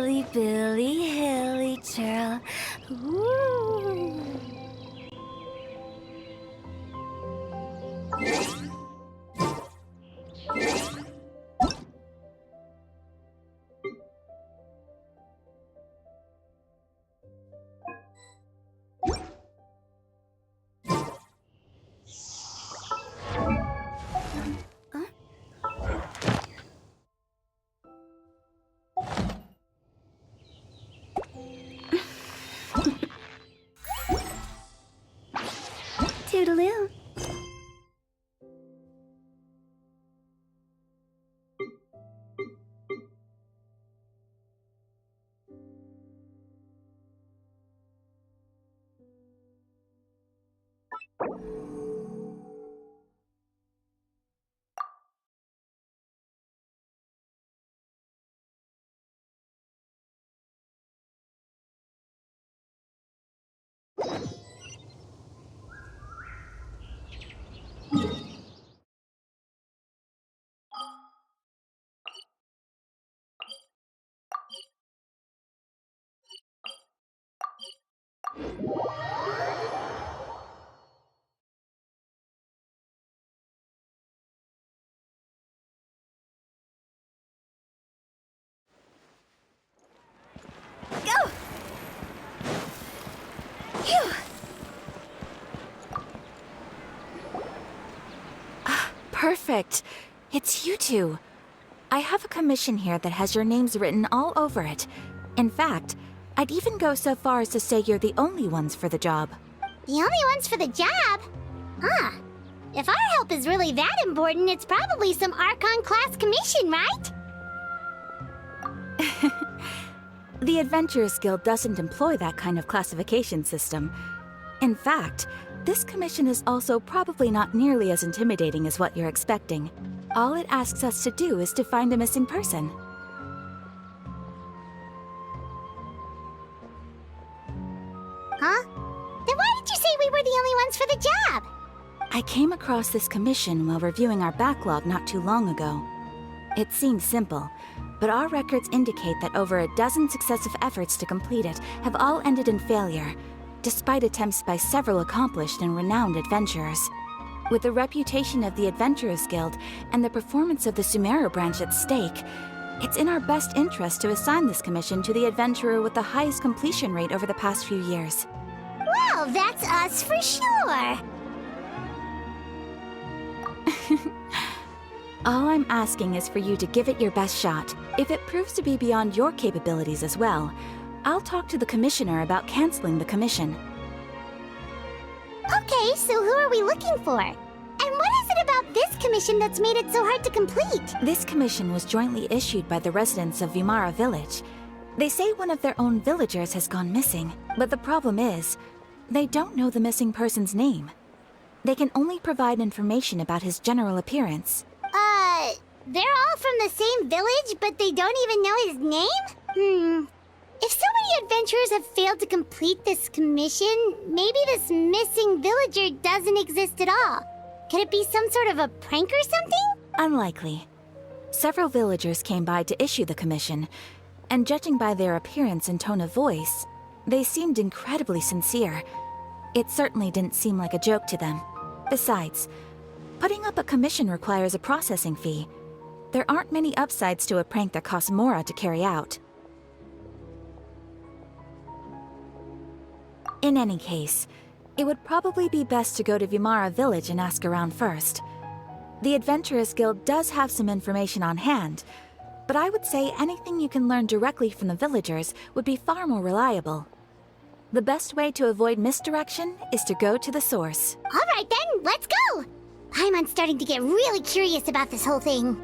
Billy, Billy, Hilly, Churl. Woo! Toodaloo. Go! Phew! Perfect. It's you two. I have a commission here that has your names written all over it. In fact, I'd even go so far as to say you're the only ones for the job. The only ones for the job? Huh. If our help is really that important, it's probably some Archon class commission, right? The Adventurers Guild doesn't employ that kind of classification system. In fact, this commission is also probably not nearly as intimidating as what you're expecting. All it asks us to do is to find a missing person. Huh? Then why did you say we were the only ones for the job? I came across this commission while reviewing our backlog not too long ago. It seems simple, but our records indicate that over a dozen successive efforts to complete it have all ended in failure, despite attempts by several accomplished and renowned adventurers. With the reputation of the Adventurers Guild and the performance of the Sumeru branch at stake, it's in our best interest to assign this commission to the adventurer with the highest completion rate over the past few years. Well, that's us for sure. All I'm asking is for you to give it your best shot. If it proves to be beyond your capabilities as well, I'll talk to the commissioner about canceling the commission. Okay, so who are we looking for? And what is it about this commission that's made it so hard to complete? This commission was jointly issued by the residents of Vimara Village. They say one of their own villagers has gone missing, but the problem is, they don't know the missing person's name. They can only provide information about his general appearance. They're all from the same village, but they don't even know his name? If so many adventurers have failed to complete this commission, maybe this missing villager doesn't exist at all. Could it be some sort of a prank or something? Unlikely. Several villagers came by to issue the commission, and judging by their appearance and tone of voice, they seemed incredibly sincere. It certainly didn't seem like a joke to them. Besides, putting up a commission requires a processing fee. There aren't many upsides to a prank that costs Mora to carry out. In any case, it would probably be best to go to Vimara Village and ask around first. The Adventurers Guild does have some information on hand, but I would say anything you can learn directly from the villagers would be far more reliable. The best way to avoid misdirection is to go to the source. All right then, let's go! Paimon's starting to get really curious about this whole thing.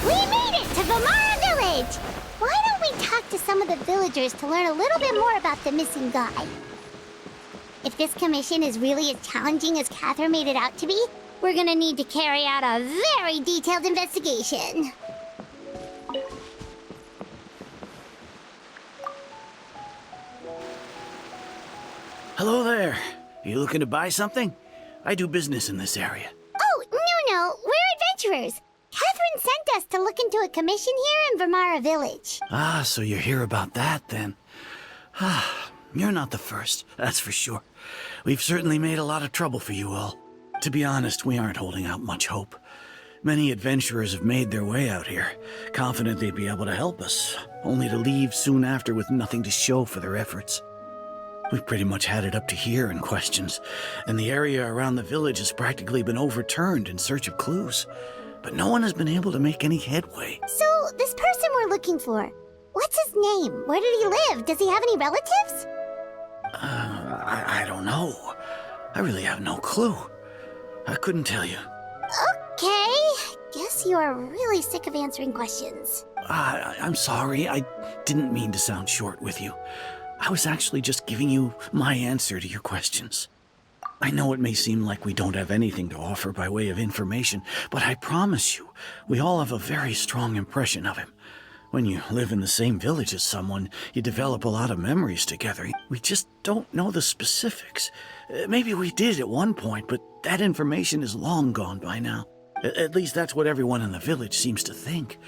We made it to Vimara Village! Why don't we talk to some of the villagers to learn a little bit more about the missing guy? If this commission is really as challenging as Catherine made it out to be, we're gonna need to carry out a very detailed investigation. Hello there. You looking to buy something? I do business in this area. Oh, no, we're adventurers. Catherine sent us to look into a commission here in Vermara Village. Ah, so you're here about that then. Ah, you're not the first, that's for sure. We've certainly made a lot of trouble for you all. To be honest, we aren't holding out much hope. Many adventurers have made their way out here, confident they'd be able to help us, only to leave soon after with nothing to show for their efforts. We've pretty much had it up to here in questions, and the area around the village has practically been overturned in search of clues. But no one has been able to make any headway. So, this person we're looking for, what's his name? Where did he live? Does he have any relatives? I don't know. I really have no clue. I couldn't tell you. Okay, guess you are really sick of answering questions. I'm sorry. I didn't mean to sound short with you. I was actually just giving you my answer to your questions. I know it may seem like we don't have anything to offer by way of information, but I promise you, we all have a very strong impression of him. When you live in the same village as someone, you develop a lot of memories together. We just don't know the specifics. Maybe we did at one point, but that information is long gone by now. At least that's what everyone in the village seems to think.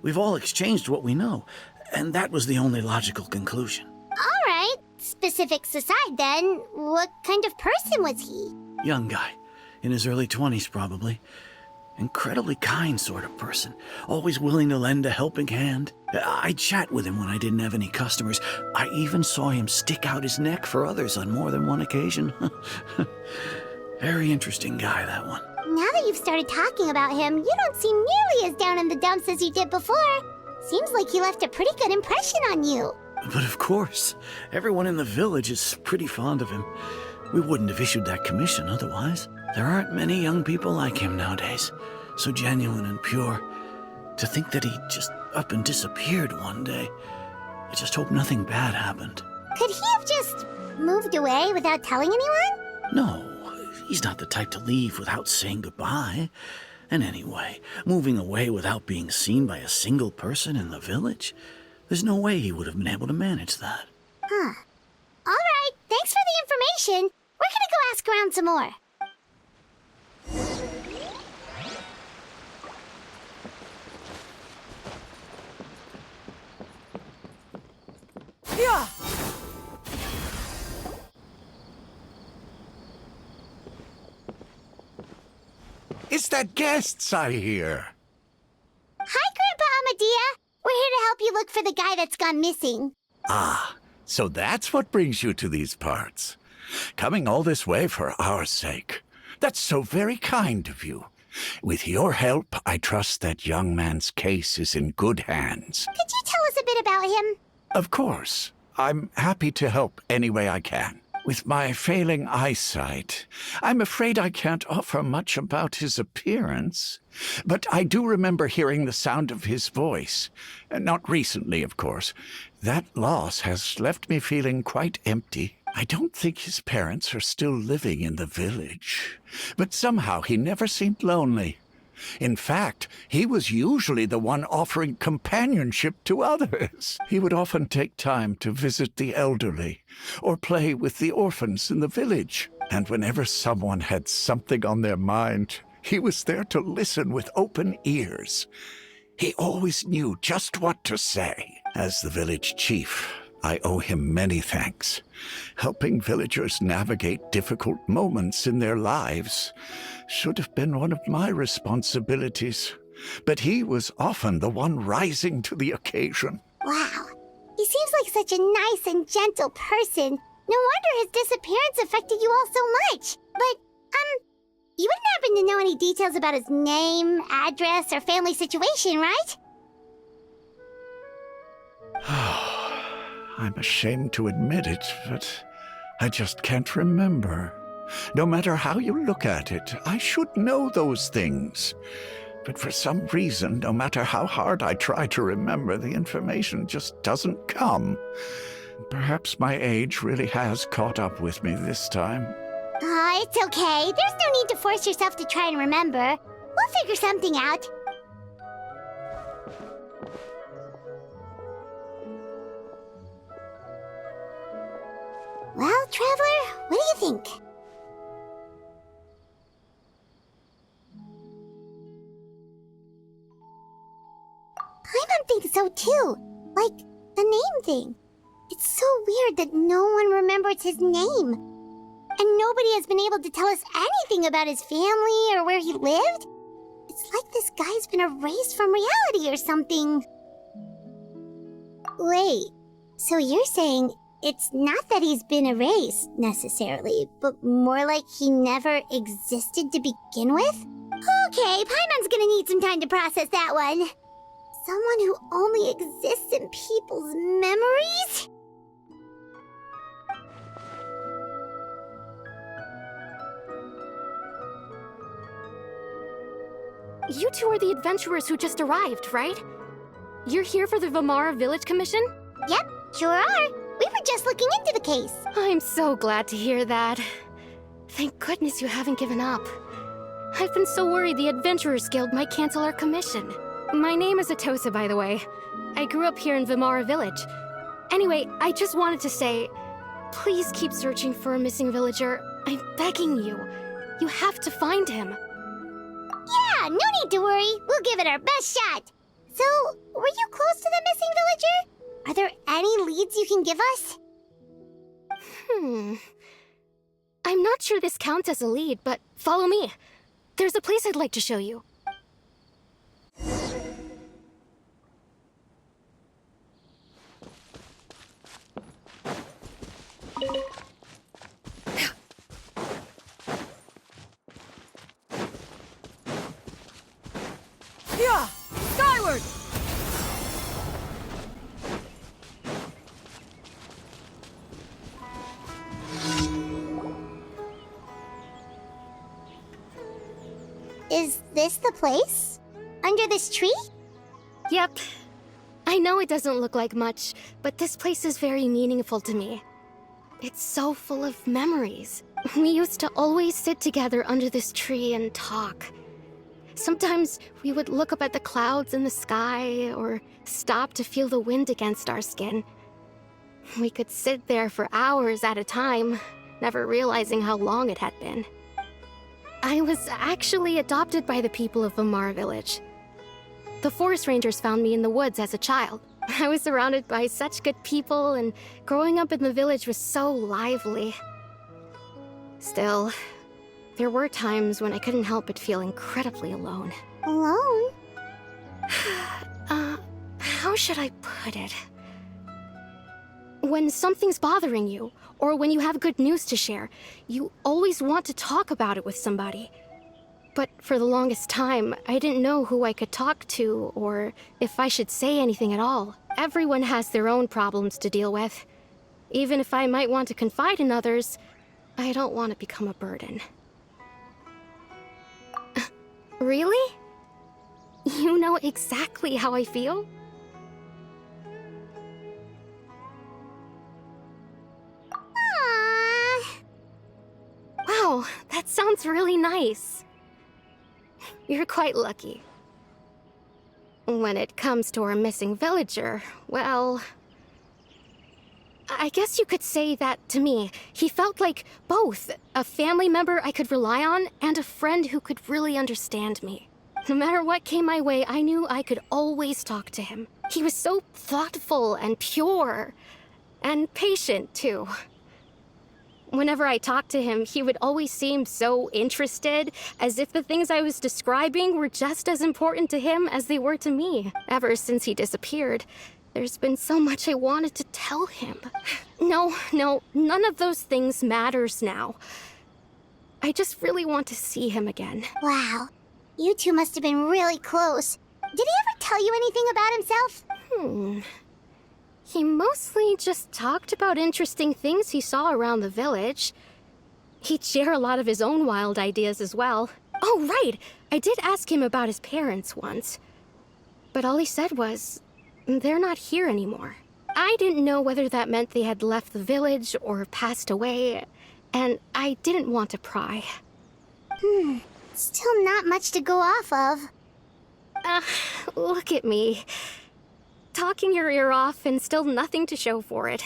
We've all exchanged what we know, and that was the only logical conclusion. All right, specifics aside then, what kind of person was he? Young guy, in his early 20s probably. Incredibly kind sort of person, always willing to lend a helping hand. I'd chat with him when I didn't have any customers. I even saw him stick out his neck for others on more than one occasion. Very interesting guy, that one. Now that you've started talking about him, you don't seem nearly as down in the dumps as you did before. Seems like he left a pretty good impression on you. But of course, everyone in the village is pretty fond of him. We wouldn't have issued that commission otherwise. There aren't many young people like him nowadays, so genuine and pure. To think that he just up and disappeared one day. I just hope nothing bad happened. Could he have just moved away without telling anyone? No, he's not the type to leave without saying goodbye. And anyway, moving away without being seen by a single person in the village, there's no way he would have been able to manage that. Huh. All right, thanks for the information. We're gonna go ask around some more. Yeah. It's the guests I hear. Hi, Grandpa Amadea. We're here to help you look for the guy that's gone missing. Ah, so that's what brings you to these parts. Coming all this way for our sake. That's so very kind of you. With your help, I trust that young man's case is in good hands. Could you tell us a bit about him? Of course. I'm happy to help any way I can. With my failing eyesight, I'm afraid I can't offer much about his appearance. But I do remember hearing the sound of his voice. Not recently, of course. That loss has left me feeling quite empty. I don't think his parents are still living in the village. But somehow he never seemed lonely. In fact, he was usually the one offering companionship to others. He would often take time to visit the elderly or play with the orphans in the village. And whenever someone had something on their mind, he was there to listen with open ears. He always knew just what to say. As the village chief, I owe him many thanks. Helping villagers navigate difficult moments in their lives should have been one of my responsibilities. But he was often the one rising to the occasion. Wow. He seems like such a nice and gentle person. No wonder his disappearance affected you all so much. But, you wouldn't happen to know any details about his name, address, or family situation, right? I'm ashamed to admit it, but I just can't remember. No matter how you look at it, I should know those things. But for some reason, no matter how hard I try to remember, the information just doesn't come. Perhaps my age really has caught up with me this time. It's okay. There's no need to force yourself to try and remember. We'll figure something out. Well, Traveler, what do you think? Paimon thinks so too. Like, the name thing. It's so weird that no one remembers his name. And nobody has been able to tell us anything about his family or where he lived. It's like this guy's been erased from reality or something. Wait, so you're saying it's not that he's been erased, necessarily, but more like he never existed to begin with? Okay, Paimon's gonna need some time to process that one. Someone who only exists in people's memories? You two are the adventurers who just arrived, right? You're here for the Vamara Village Commission? Yep, sure are. We were just looking into the case. I'm so glad to hear that. Thank goodness you haven't given up. I've been so worried the Adventurers Guild might cancel our commission. My name is Atosa, by the way. I grew up here in Vamara Village. Anyway, I just wanted to say, please keep searching for a missing villager. I'm begging you. You have to find him. Yeah, no need to worry. We'll give it our best shot. So, were you close to the missing villager? Are there any leads you can give us? I'm not sure this counts as a lead, but follow me. There's a place I'd like to show you. Yeah! Skyward! Is this the place? Under this tree? Yep. I know it doesn't look like much, but this place is very meaningful to me. It's so full of memories. We used to always sit together under this tree and talk. Sometimes we would look up at the clouds in the sky, or stop to feel the wind against our skin. We could sit there for hours at a time, never realizing how long it had been. I was actually adopted by the people of Vamara Village. The forest rangers found me in the woods as a child. I was surrounded by such good people, and growing up in the village was so lively. Still, there were times when I couldn't help but feel incredibly alone. Alone? How should I put it? When something's bothering you, or when you have good news to share, you always want to talk about it with somebody. But for the longest time, I didn't know who I could talk to, or if I should say anything at all. Everyone has their own problems to deal with. Even if I might want to confide in others, I don't want to become a burden. Really? You know exactly how I feel? Aww. Wow, that sounds really nice. You're quite lucky. When it comes to our missing villager, well, I guess you could say that to me. He felt like both a family member I could rely on and a friend who could really understand me. No matter what came my way, I knew I could always talk to him. He was so thoughtful and pure, and patient too. Whenever I talked to him, he would always seem so interested, as if the things I was describing were just as important to him as they were to me. Ever since he disappeared, there's been so much I wanted to tell him. No, none of those things matters now. I just really want to see him again. Wow. You two must have been really close. Did he ever tell you anything about himself? He mostly just talked about interesting things he saw around the village. He'd share a lot of his own wild ideas as well. Oh, right! I did ask him about his parents once. But all he said was, they're not here anymore. I didn't know whether that meant they had left the village or passed away, and I didn't want to pry. Still not much to go off of. Look at me. Talking your ear off and still nothing to show for it.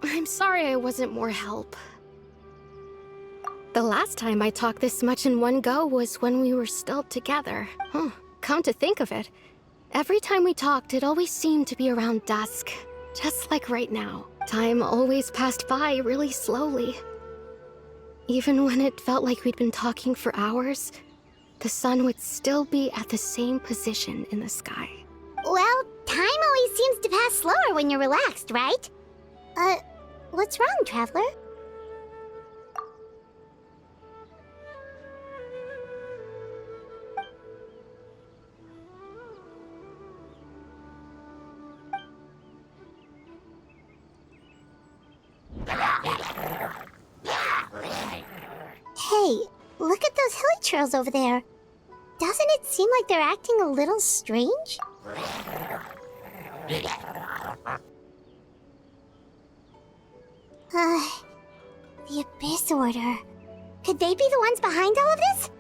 I'm sorry I wasn't more help. The last time I talked this much in one go was when we were still together. Come to think of it, every time we talked, it always seemed to be around dusk. Just like right now. Time always passed by really slowly. Even when it felt like we'd been talking for hours, the sun would still be at the same position in the sky. Well, time always seems to pass slower when you're relaxed, right? What's wrong, Traveler? Hey, look at those hilly churls over there. Doesn't it seem like they're acting a little strange? The Abyss Order. Could they be the ones behind all of this?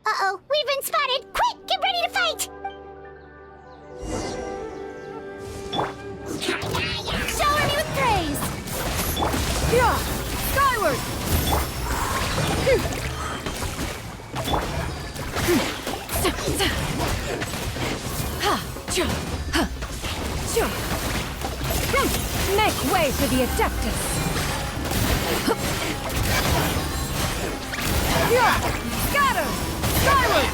Uh-oh, we've been spotted! Quick, get ready to fight! Shower me with praise! Yeah! Skyward! Make way for the Adeptus! Yeah! Scatter! Skyward!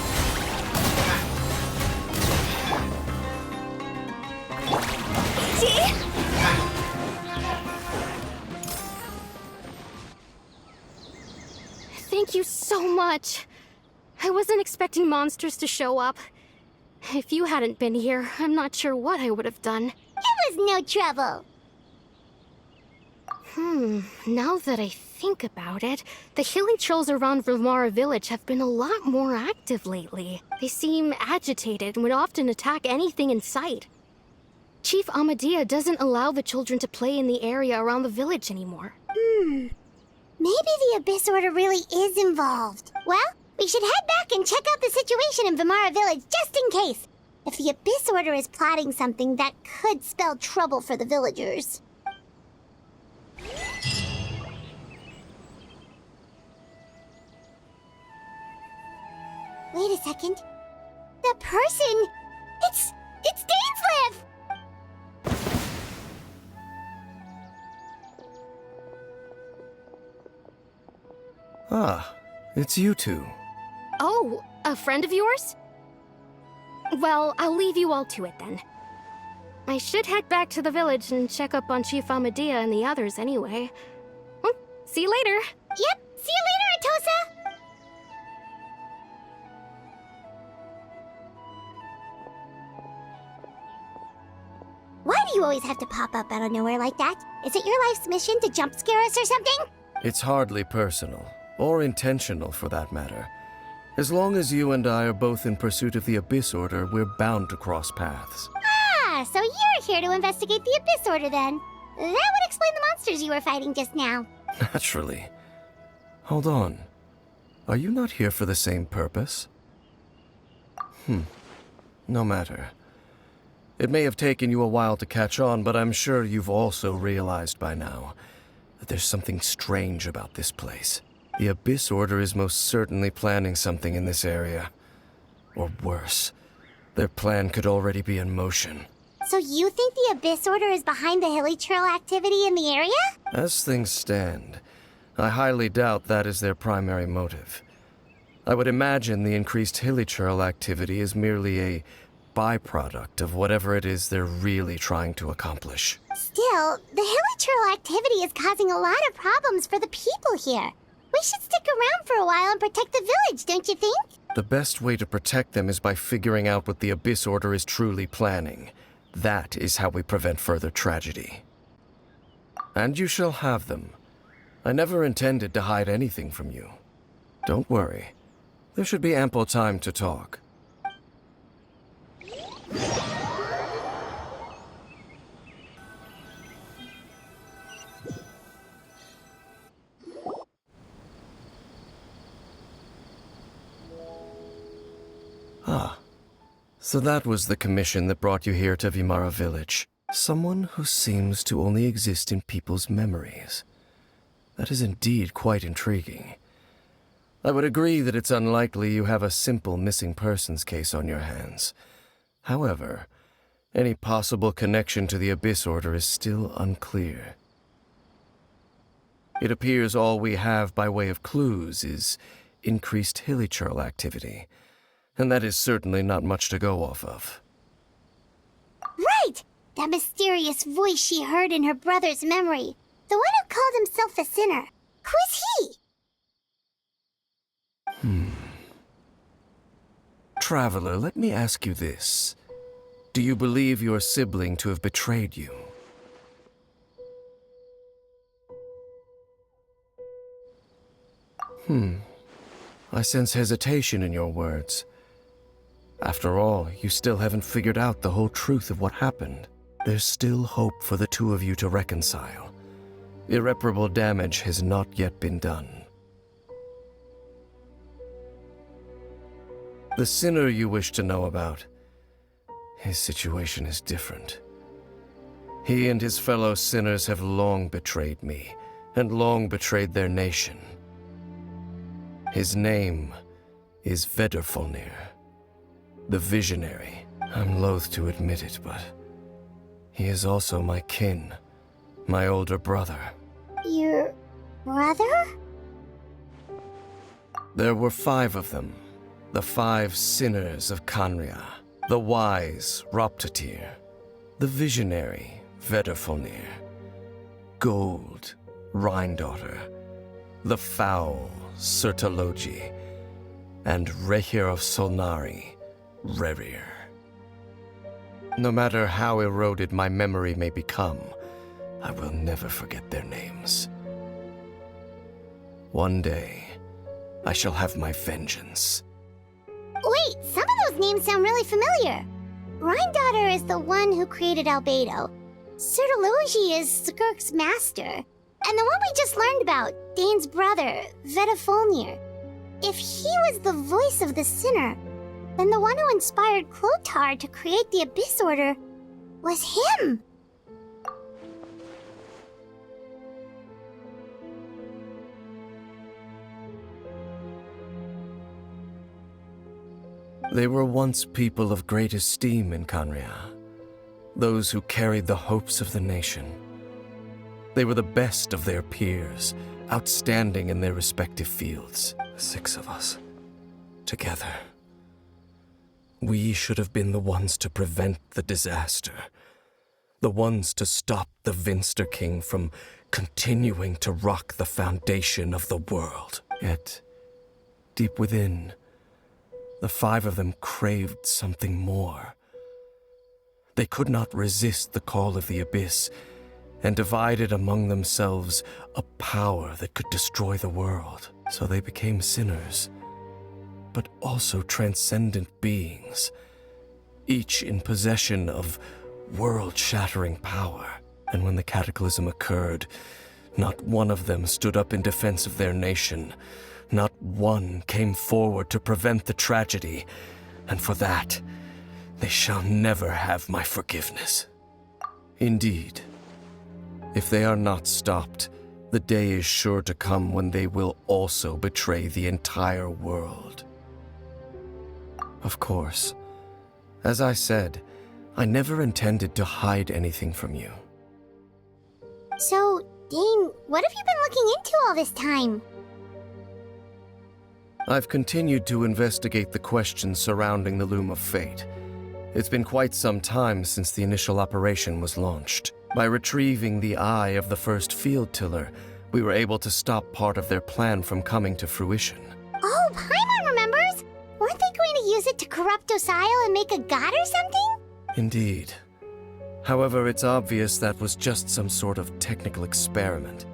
Thank you so much. I wasn't expecting monsters to show up. If you hadn't been here, I'm not sure what I would have done. It was no trouble. Now that I think about it, the hilly trolls around Vilmara village have been a lot more active lately. They seem agitated and would often attack anything in sight. Chief Amadea doesn't allow the children to play in the area around the village anymore. Maybe the Abyss Order really is involved. Well, we should head back and check out the situation in Vilmara village just in case. If the Abyss Order is plotting something, that could spell trouble for the villagers. Wait a second. The person... It's Dainslev! Ah, it's you two. Oh, a friend of yours? Well, I'll leave you all to it then. I should head back to the village and check up on Chief Amadea and the others anyway. See you later. Yep, see you later, Atosa! Why do you always have to pop up out of nowhere like that? Is it your life's mission to jump scare us or something? It's hardly personal, or intentional for that matter. As long as you and I are both in pursuit of the Abyss Order, we're bound to cross paths. Ah, so you're here to investigate the Abyss Order then. That would explain the monsters you were fighting just now. Naturally. Hold on. Are you not here for the same purpose? No matter. It may have taken you a while to catch on, but I'm sure you've also realized by now that there's something strange about this place. The Abyss Order is most certainly planning something in this area. Or worse, their plan could already be in motion. So you think the Abyss Order is behind the hilly trail activity in the area? As things stand, I highly doubt that is their primary motive. I would imagine the increased hilichurl activity is merely a byproduct of whatever it is they're really trying to accomplish. Still, the hilichurl activity is causing a lot of problems for the people here. We should stick around for a while and protect the village, don't you think? The best way to protect them is by figuring out what the Abyss Order is truly planning. That is how we prevent further tragedy. And you shall have them. I never intended to hide anything from you. Don't worry. There should be ample time to talk. Ah, so that was the commission that brought you here to Vimara Village. Someone who seems to only exist in people's memories. That is indeed quite intriguing. I would agree that it's unlikely you have a simple missing persons case on your hands. However, any possible connection to the Abyss Order is still unclear. It appears all we have by way of clues is increased hilichurl activity, and that is certainly not much to go off of. Right! That mysterious voice she heard in her brother's memory. The one who called himself a sinner. Who is he? Traveler, let me ask you this. Do you believe your sibling to have betrayed you? I sense hesitation in your words. After all, you still haven't figured out the whole truth of what happened. There's still hope for the two of you to reconcile. Irreparable damage has not yet been done. The sinner you wish to know about, his situation is different. He and his fellow sinners have long betrayed me, and long betrayed their nation. His name is Vedderfolnir, the Visionary. I'm loath to admit it, but he is also my kin, my older brother. Your brother? There were 5 of them, the 5 sinners of Kanria, the wise Roptatir, the visionary Vedderfolnir, Gold Rhindaughter, the foul Sertalogi, and Rehir of Solnari, Rerir. No matter how eroded my memory may become, I will never forget their names. One day, I shall have my vengeance. Wait, some of those names sound really familiar. Rhindaughter is the one who created Albedo. Sertalogi is Skirk's master. And the one we just learned about, Dane's brother, Vedderfolnir. If he was the voice of the sinner, then the one who inspired Clotar to create the Abyss Order was him. They were once people of great esteem in Kanria, those who carried the hopes of the nation. They were the best of their peers, outstanding in their respective fields. 6 of us, together. We should have been the ones to prevent the disaster, the ones to stop the Vinster King from continuing to rock the foundation of the world. Yet, deep within, the 5 of them craved something more. They could not resist the call of the Abyss, and divided among themselves a power that could destroy the world. So they became sinners, but also transcendent beings, each in possession of world-shattering power. And when the cataclysm occurred, not one of them stood up in defense of their nation. Not one came forward to prevent the tragedy, and for that, they shall never have my forgiveness. Indeed, if they are not stopped, the day is sure to come when they will also betray the entire world. Of course, as I said, I never intended to hide anything from you. So, Dane, what have you been looking into all this time? I've continued to investigate the questions surrounding the Loom of Fate. It's been quite some time since the initial operation was launched. By retrieving the eye of the first field tiller, we were able to stop part of their plan from coming to fruition. Oh, Paimon remembers! Weren't they going to use it to corrupt Osile and make a god or something? Indeed. However, it's obvious that was just some sort of technical experiment.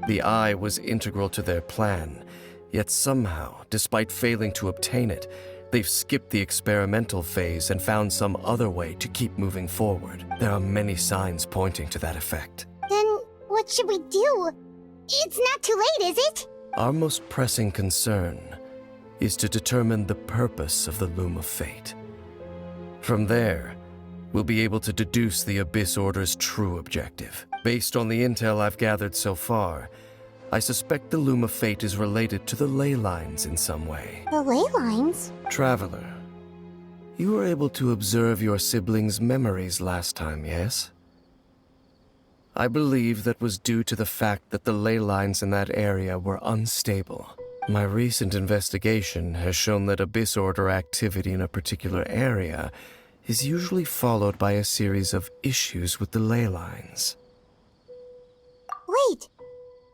The eye was integral to their plan, Yet somehow, despite failing to obtain it, they've skipped the experimental phase and found some other way to keep moving forward. There are many signs pointing to that effect. Then what should we do? It's not too late, is it? Our most pressing concern is to determine the purpose of the Loom of Fate. From there, we'll be able to deduce the Abyss Order's true objective. Based on the intel I've gathered so far, I suspect the Loom of Fate is related to the ley lines in some way. The ley lines? Traveler, you were able to observe your siblings' memories last time, yes? I believe that was due to the fact that the ley lines in that area were unstable. My recent investigation has shown that Abyss Order activity in a particular area is usually followed by a series of issues with the ley lines. Wait,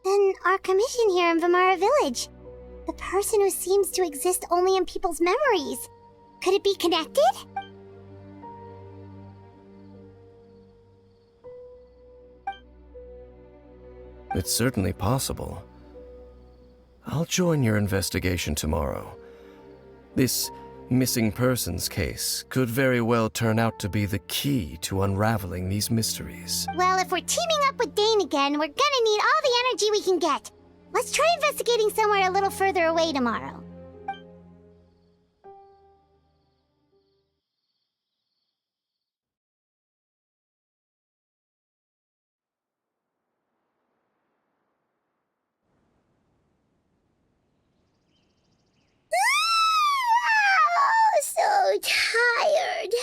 then our commission here in Vamara Village, the person who seems to exist only in people's memories, could it be connected? It's certainly possible. I'll join your investigation tomorrow. This missing persons case could very well turn out to be the key to unraveling these mysteries. Well, if we're teaming up with Dane again, we're gonna need all the energy we can get. Let's try investigating somewhere a little further away tomorrow. So tired.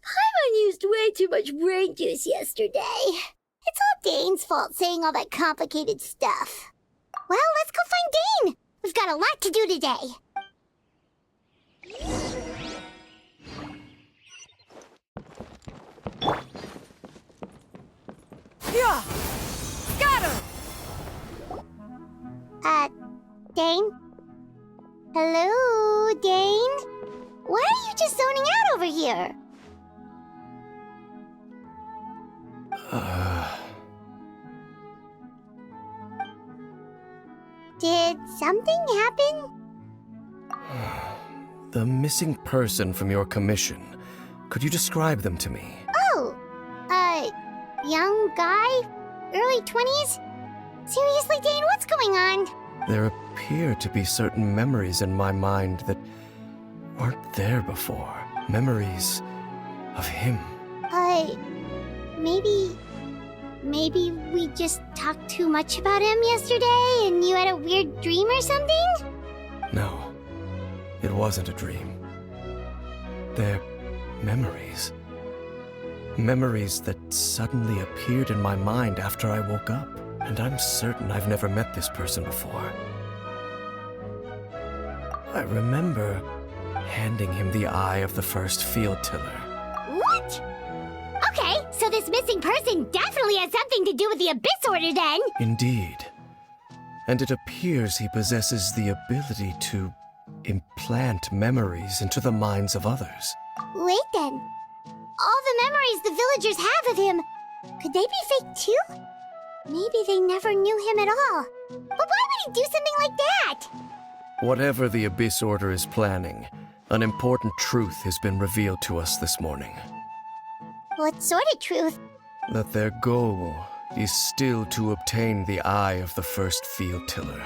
Paimon used way too much brain juice yesterday. It's all Dane's fault saying all that complicated stuff. Well, let's go find Dane. We've got a lot to do today. Yeah! Scatter! Dane? Hello, Dane? Why are you just zoning out over here? Did something happen? The missing person from your commission. Could you describe them to me? Oh, young guy? Early 20s? Seriously, Dane, what's going on? There appear to be certain memories in my mind that weren't there before. Memories of him. Maybe we just talked too much about him yesterday and you had a weird dream or something? No, it wasn't a dream. They're memories. Memories that suddenly appeared in my mind after I woke up. And I'm certain I've never met this person before. I remember handing him the eye of the first field tiller. What? Okay, so this missing person definitely has something to do with the Abyss Order then! Indeed. And it appears he possesses the ability to implant memories into the minds of others. Wait then. All the memories the villagers have of him, could they be fake too? Maybe they never knew him at all. But why would he do something like that? Whatever the Abyss Order is planning, an important truth has been revealed to us this morning. What sort of truth? That their goal is still to obtain the eye of the first field tiller.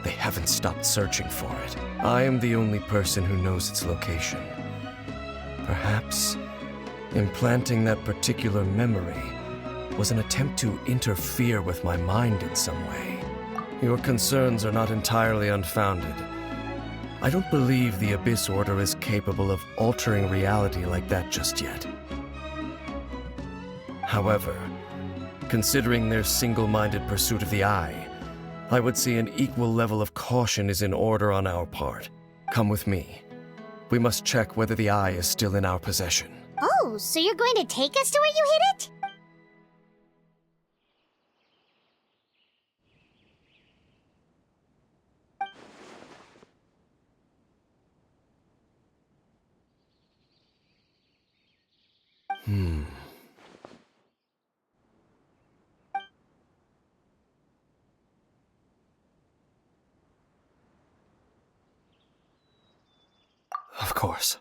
They haven't stopped searching for it. I am the only person who knows its location. Perhaps implanting that particular memory was an attempt to interfere with my mind in some way. Your concerns are not entirely unfounded. I don't believe the Abyss Order is capable of altering reality like that just yet. However, considering their single-minded pursuit of the eye, I would say an equal level of caution is in order on our part. Come with me. We must check whether the eye is still in our possession. Oh, so you're going to take us to where you hid it? course.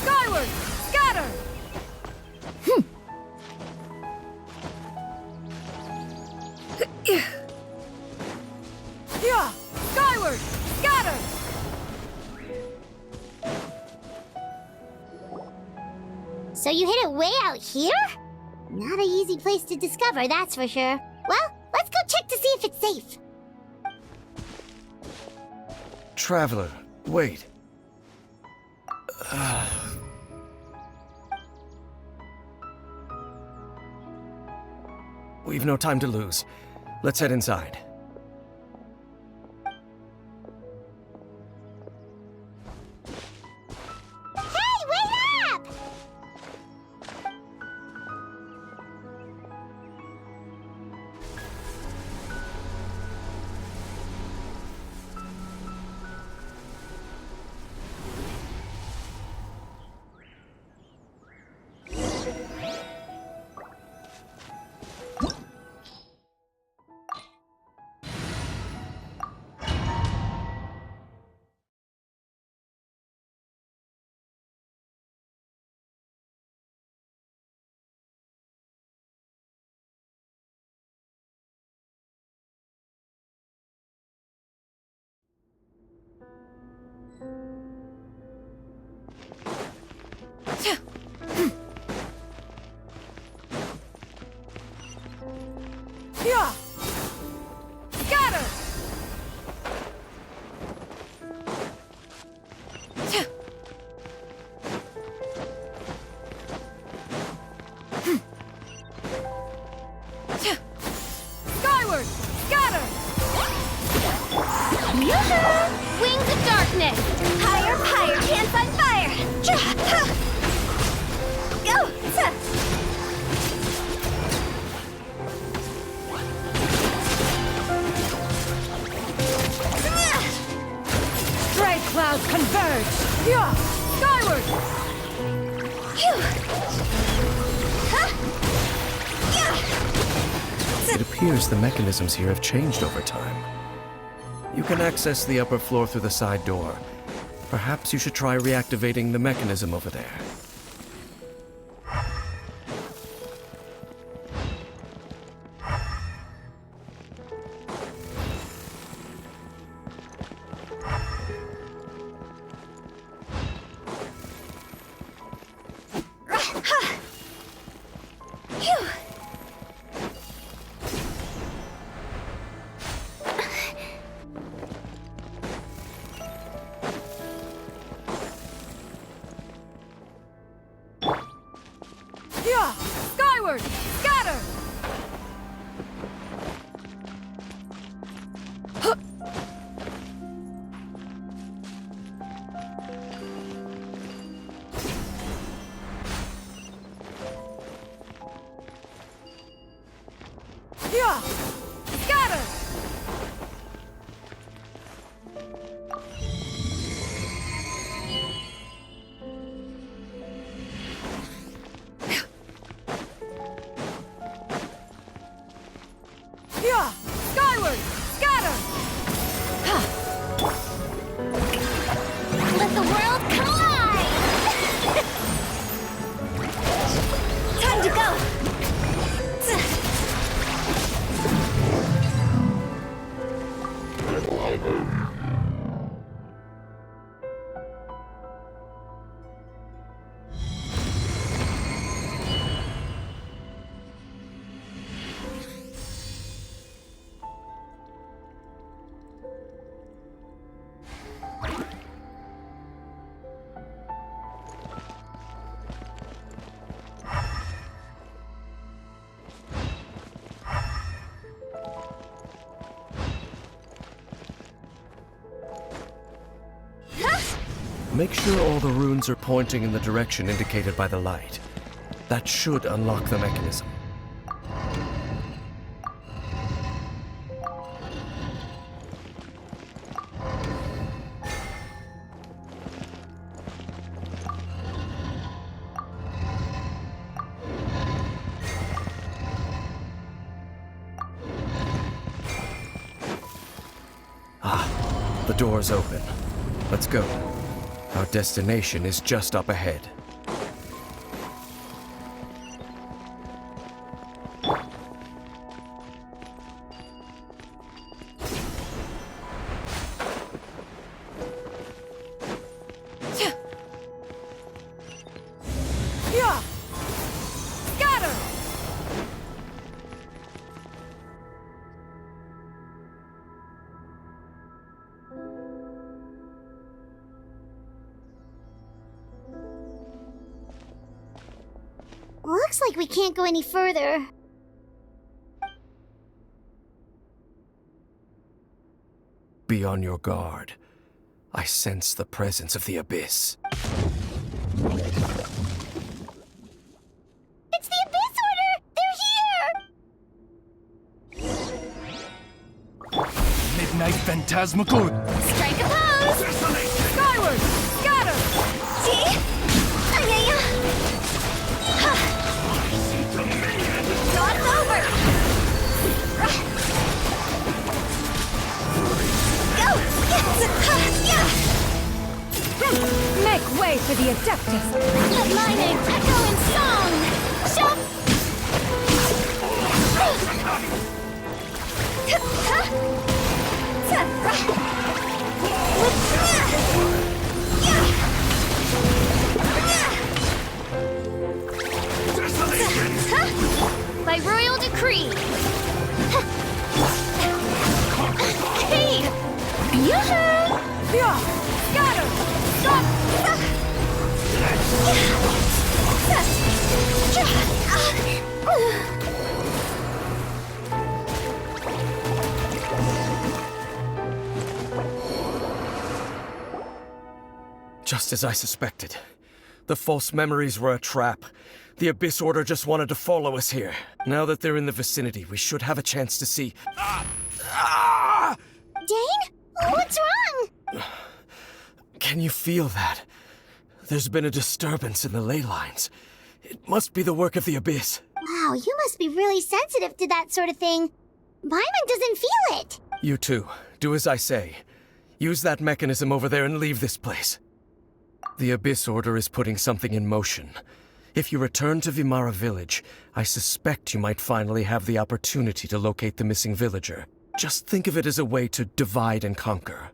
Skyward! Scatter! Yeah! Skyward! Scatter! So you hid it way out here? Not an easy place to discover, that's for sure. Well, let's go check to see if it's safe. Traveler, wait. We've no time to lose. Let's head inside. Hey, wait up! Yeah! Scatter! Skyward! Scatter! Yoo-hoo! Wings of darkness! Higher, higher, hands on fire! Go! Stray clouds converge! Yeah! Skyward! It appears the mechanisms here have changed over time. You can access the upper floor through the side door. Perhaps you should try reactivating the mechanism over there. Yeah! Skyward! Scatter! Yeah! Scatter! Yeah! Skyward! Scatter! Let the world collide! Time to go! Make sure all the runes are pointing in the direction indicated by the light. That should unlock the mechanism. The door's open. Let's go. Our destination is just up ahead. Yeah! Scatter! Looks like we can't go any further. Be on your guard. I sense the presence of the Abyss. It's the Abyss Order! They're here! Midnight Phantasmagoria. Strike a pose! Skyward! Scatter! See? Ayaya! Dog's over! Go! Yeah! Make way for the Adeptus! Let my name echo in song! Shove! By royal decree. Hey! Yoo-hoo! Yeah! Scatter! Stop! Just as I suspected. The false memories were a trap. The Abyss Order just wanted to follow us here. Now that they're in the vicinity, we should have a chance to see... Dane? What's wrong? Can you feel that? There's been a disturbance in the ley lines. It must be the work of the Abyss. Wow, you must be really sensitive to that sort of thing. Paimon doesn't feel it. You too. Do as I say. Use that mechanism over there and leave this place. The Abyss Order is putting something in motion. If you return to Vimara Village, I suspect you might finally have the opportunity to locate the missing villager. Just think of it as a way to divide and conquer.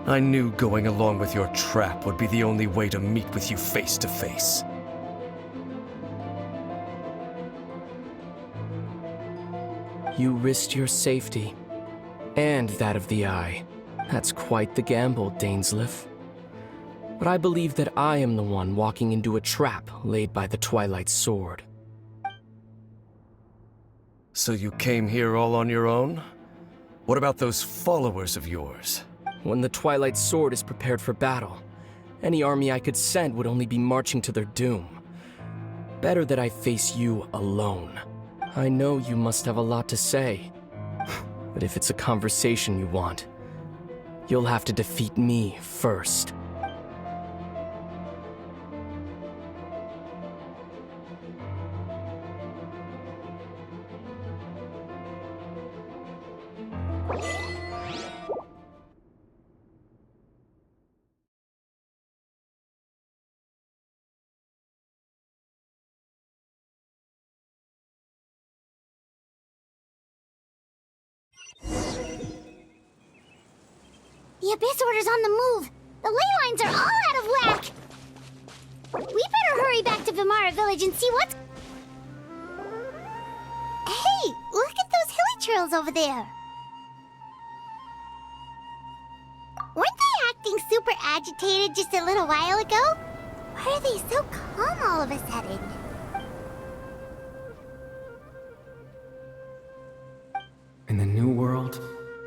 I knew going along with your trap would be the only way to meet with you face to face. You risked your safety, and that of the Eye. That's quite the gamble, Dainsleif. But I believe that I am the one walking into a trap laid by the Twilight Sword. So you came here all on your own? What about those followers of yours? When the Twilight Sword is prepared for battle, any army I could send would only be marching to their doom. Better that I face you alone. I know you must have a lot to say, but if it's a conversation you want, you'll have to defeat me first. The Abyss Order's on the move. The ley lines are all out of whack. We better hurry back to Vimara Village and see what's... Hey, look at those hilly trails over there. Weren't they acting super agitated just a little while ago? Why are they so calm all of a sudden? In the New World,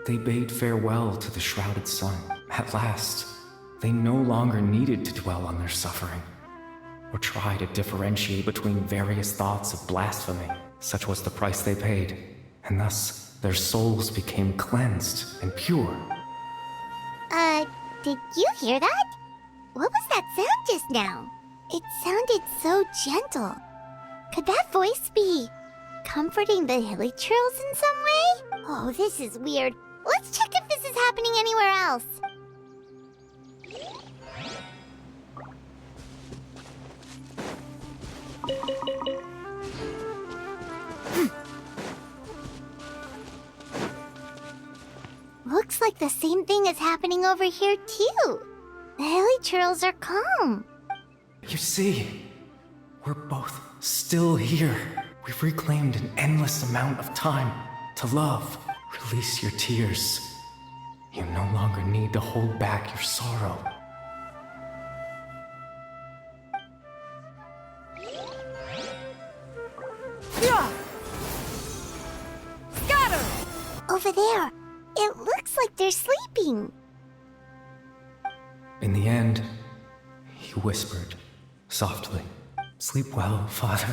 they bade farewell to the shrouded sun. At last, they no longer needed to dwell on their suffering, or try to differentiate between various thoughts of blasphemy. Such was the price they paid, and thus their souls became cleansed and pure. Did you hear that? What was that sound just now? It sounded so gentle. Could that voice be comforting the hilly trails in some way? Oh, this is weird. Let's check if this is happening anywhere else. Looks like the same thing is happening over here, too. The hilly trails are calm. You see, we're both still here. We've reclaimed an endless amount of time to love. Release your tears. You no longer need to hold back your sorrow. Scatter! Over there. It looks like they're sleeping. In the end, he whispered softly, "Sleep well, Father.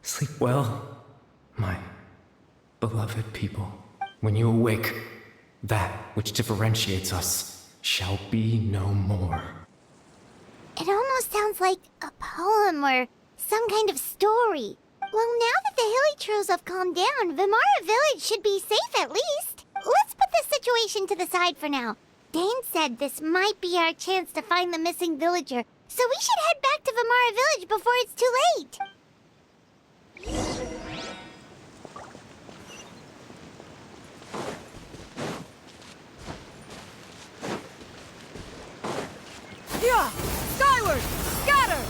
Sleep well, my beloved people. When you awake, that which differentiates us shall be no more." It almost sounds like a poem or some kind of story. Well, now that the hilly trails have calmed down, Vimara Village should be safe at least. Let's put this situation to the side for now. Dane said this might be our chance to find the missing villager, so we should head back to Vimara Village before it's too late. Yeah! Skyward! Scatter!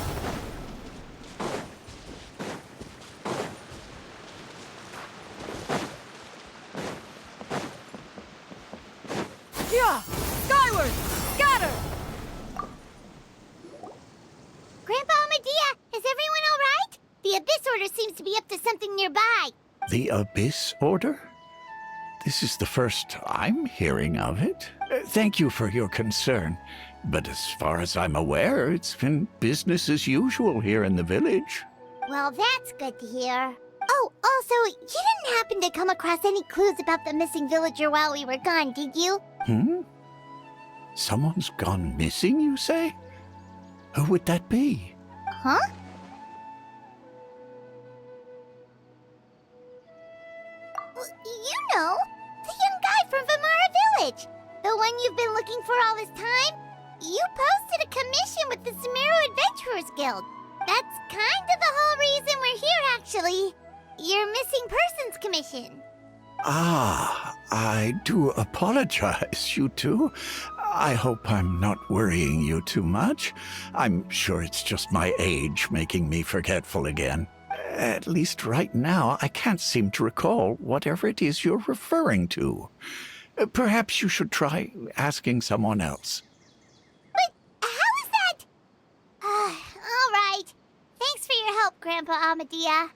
Yeah! Skyward! Scatter! Grandpa Medea, is everyone all right? The Abyss Order seems to be up to something nearby. The Abyss Order? This is the first I'm hearing of it. Thank you for your concern. But as far as I'm aware, it's been business as usual here in the village. Well, that's good to hear. Oh, also, you didn't happen to come across any clues about the missing villager while we were gone, did you? Someone's gone missing, you say? Who would that be? Huh? Well, you know, the young guy from Vimara Village. The one you've been looking for all this time. You posted a commission with the Sumeru Adventurers Guild. That's kind of the whole reason we're here, actually. Your missing persons commission. Ah, I do apologize, you two. I hope I'm not worrying you too much. I'm sure it's just my age making me forgetful again. At least right now, I can't seem to recall whatever it is you're referring to. Perhaps you should try asking someone else. But how is that? All right. Thanks for your help, Grandpa Amadea.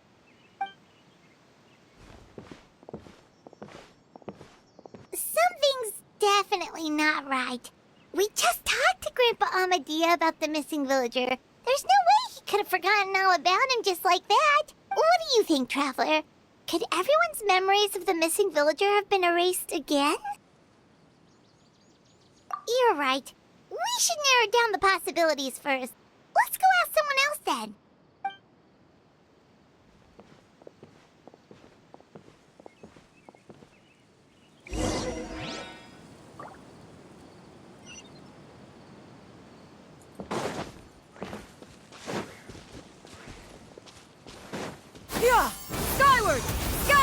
Something's definitely not right. We just talked to Grandpa Amadea about the missing villager. There's no way he could have forgotten all about him just like that. What do you think, Traveler? Could everyone's memories of the missing villager have been erased again? You're right. We should narrow down the possibilities first. Let's go ask someone else then.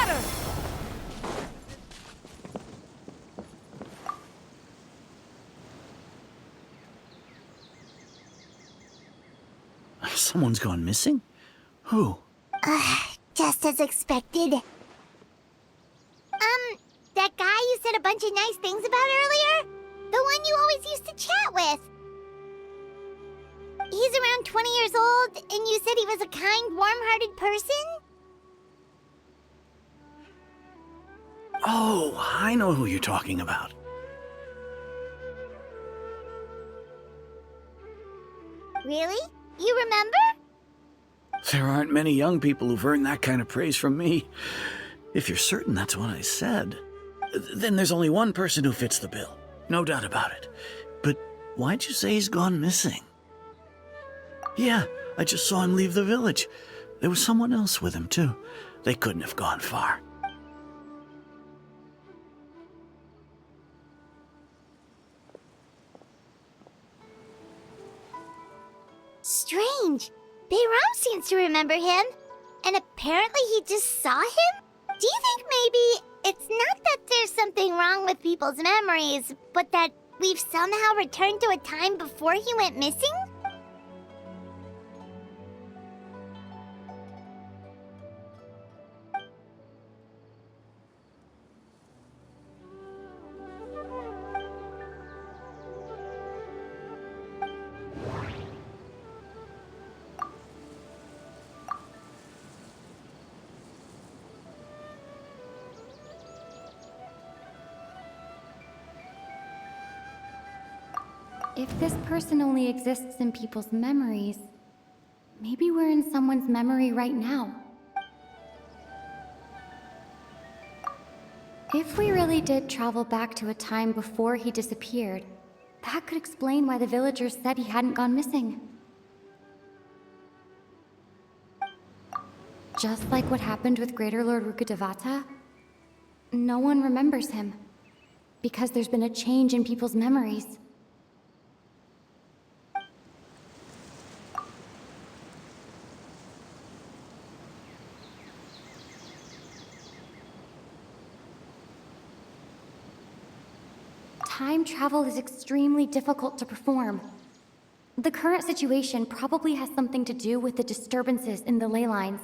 Scatter! Someone's gone missing? Who? Just as expected. That guy you said a bunch of nice things about earlier? The one you always used to chat with. He's around 20 years old, and you said he was a kind, warm-hearted person? Oh, I know who you're talking about. Really? You remember? There aren't many young people who've earned that kind of praise from me. If you're certain that's what I said, then there's only one person who fits the bill. No doubt about it. But why'd you say he's gone missing? Yeah, I just saw him leave the village. There was someone else with him, too. They couldn't have gone far. Strange. Bayram seems to remember him. And apparently he just saw him? Do you think maybe it's not that there's something wrong with people's memories, but that we've somehow returned to a time before he went missing? If this person only exists in people's memories, maybe we're in someone's memory right now. If we really did travel back to a time before he disappeared, that could explain why the villagers said he hadn't gone missing. Just like what happened with Greater Lord Rukkhadevata, no one remembers him, because there's been a change in people's memories. Time travel is extremely difficult to perform. The current situation probably has something to do with the disturbances in the ley lines.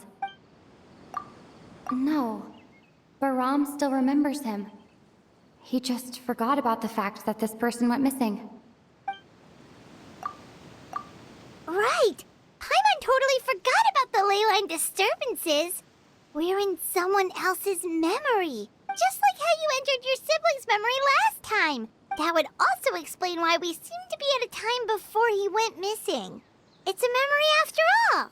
No, Bahram still remembers him. He just forgot about the fact that this person went missing. Right! Paimon totally forgot about the ley line disturbances. We're in someone else's memory. Just like how you entered your sibling's memory last time. That would also explain why we seem to be at a time before he went missing. It's a memory after all.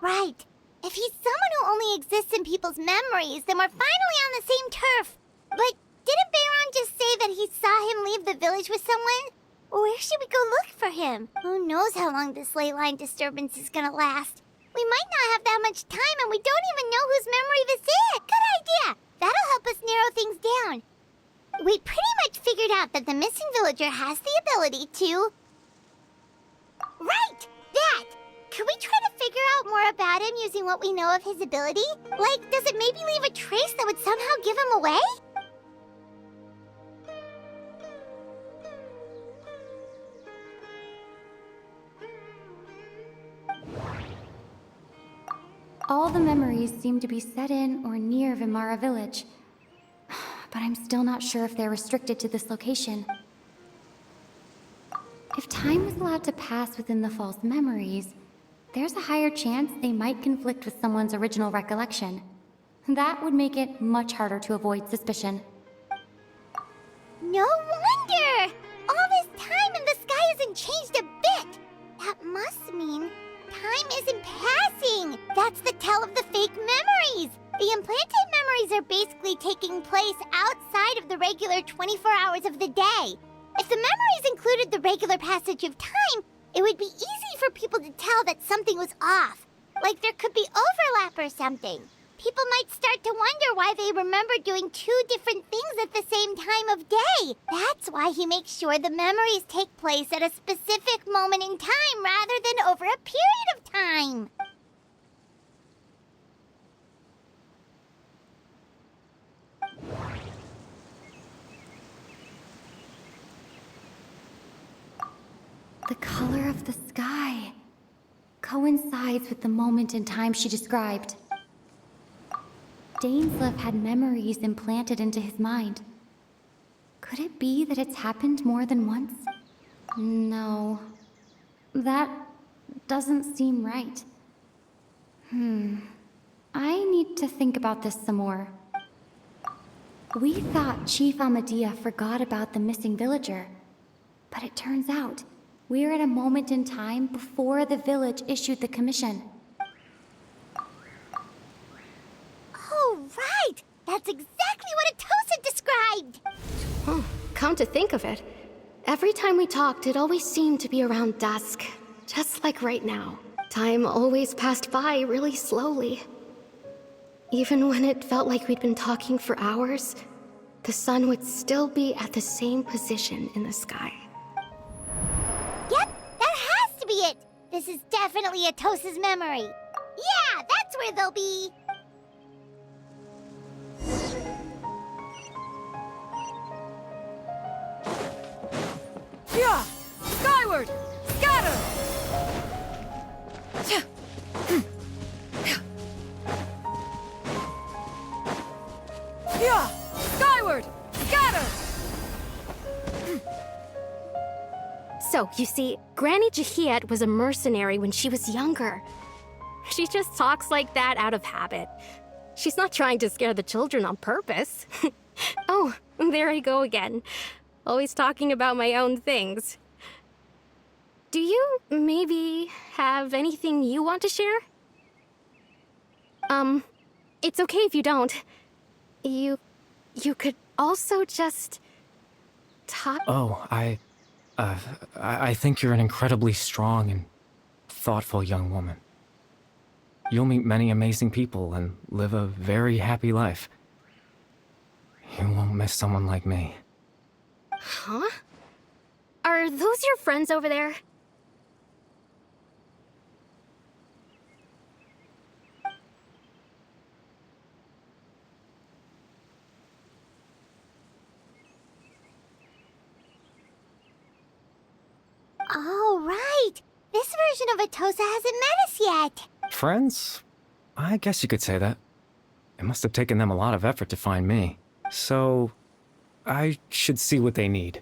Right. If he's someone who only exists in people's memories, then we're finally on the same turf. But didn't Bayron just say that he saw him leave the village with someone? Where should we go look for him? Who knows how long this ley line disturbance is gonna last? We might not have that much time, and we don't even know whose memory this is. Good idea. That'll help us narrow things down. We pretty much figured out that the missing villager has the ability to... Right! That! Could we try to figure out more about him using what we know of his ability? Like, does it maybe leave a trace that would somehow give him away? All the memories seem to be set in or near Vimara village. But I'm still not sure if they're restricted to this location. If time was allowed to pass within the false memories, there's a higher chance they might conflict with someone's original recollection. That would make it much harder to avoid suspicion. No wonder! All this time and the sky hasn't changed a bit! That must mean time isn't passing! That's the tell of the fake memories! The implanted memories are basically taking place outside of the regular 24 hours of the day. If the memories included the regular passage of time, it would be easy for people to tell that something was off. Like there could be overlap or something. People might start to wonder why they remember doing two different things at the same time of day. That's why he makes sure the memories take place at a specific moment in time rather than over a period of time. The color of the sky coincides with the moment in time she described. Dainslev had memories implanted into his mind. Could it be that it's happened more than once? No. That doesn't seem right. I need to think about this some more. We thought Chief Amadea forgot about the missing villager. But it turns out, we're at a moment in time before the village issued the commission. Oh, right! That's exactly what Atosa described! Oh, come to think of it, every time we talked, it always seemed to be around dusk. Just like right now. Time always passed by really slowly. Even when it felt like we'd been talking for hours, the sun would still be at the same position in the sky. Yep, that has to be it! This is definitely Atosa's memory. Yeah, that's where they'll be! Yeah! Skyward! Scatter! Yeah! Skyward! Scatter! So, you see, Granny Jahiet was a mercenary when she was younger. She just talks like that out of habit. She's not trying to scare the children on purpose. Oh, there I go again. Always talking about my own things. Do you maybe have anything you want to share? It's okay if you don't. You could also just talk. Oh, I think you're an incredibly strong and thoughtful young woman. You'll meet many amazing people and live a very happy life. You won't miss someone like me. Huh? Are those your friends over there? Oh, right! This version of Atosa hasn't met us yet! Friends? I guess you could say that. It must have taken them a lot of effort to find me. So, I should see what they need.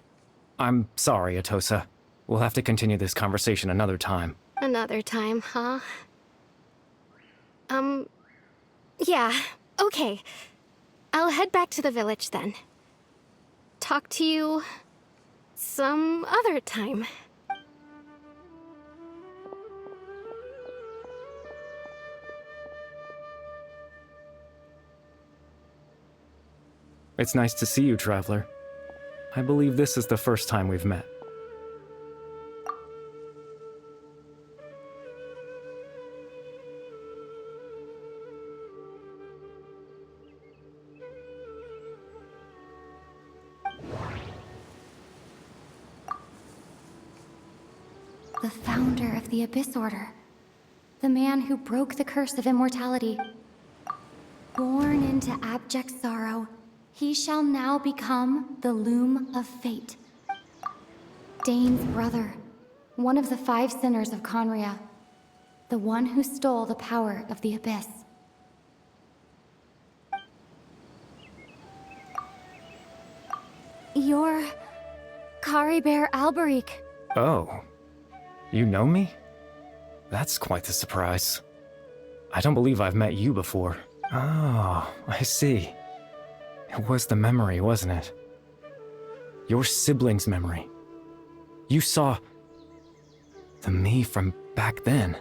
I'm sorry, Atosa. We'll have to continue this conversation another time. Another time, huh? Yeah, okay. I'll head back to the village then. Talk to you some other time. It's nice to see you, Traveler. I believe this is the first time we've met. The founder of the Abyss Order. The man who broke the curse of immortality. Born into abject sorrow, he shall now become the Loom of Fate. Dane's brother, one of the 5 sinners of Conria. The one who stole the power of the Abyss. You're Caribert Alberic. Oh. You know me? That's quite the surprise. I don't believe I've met you before. Oh, I see. It was the memory, wasn't it? Your sibling's memory. You saw... the me from back then.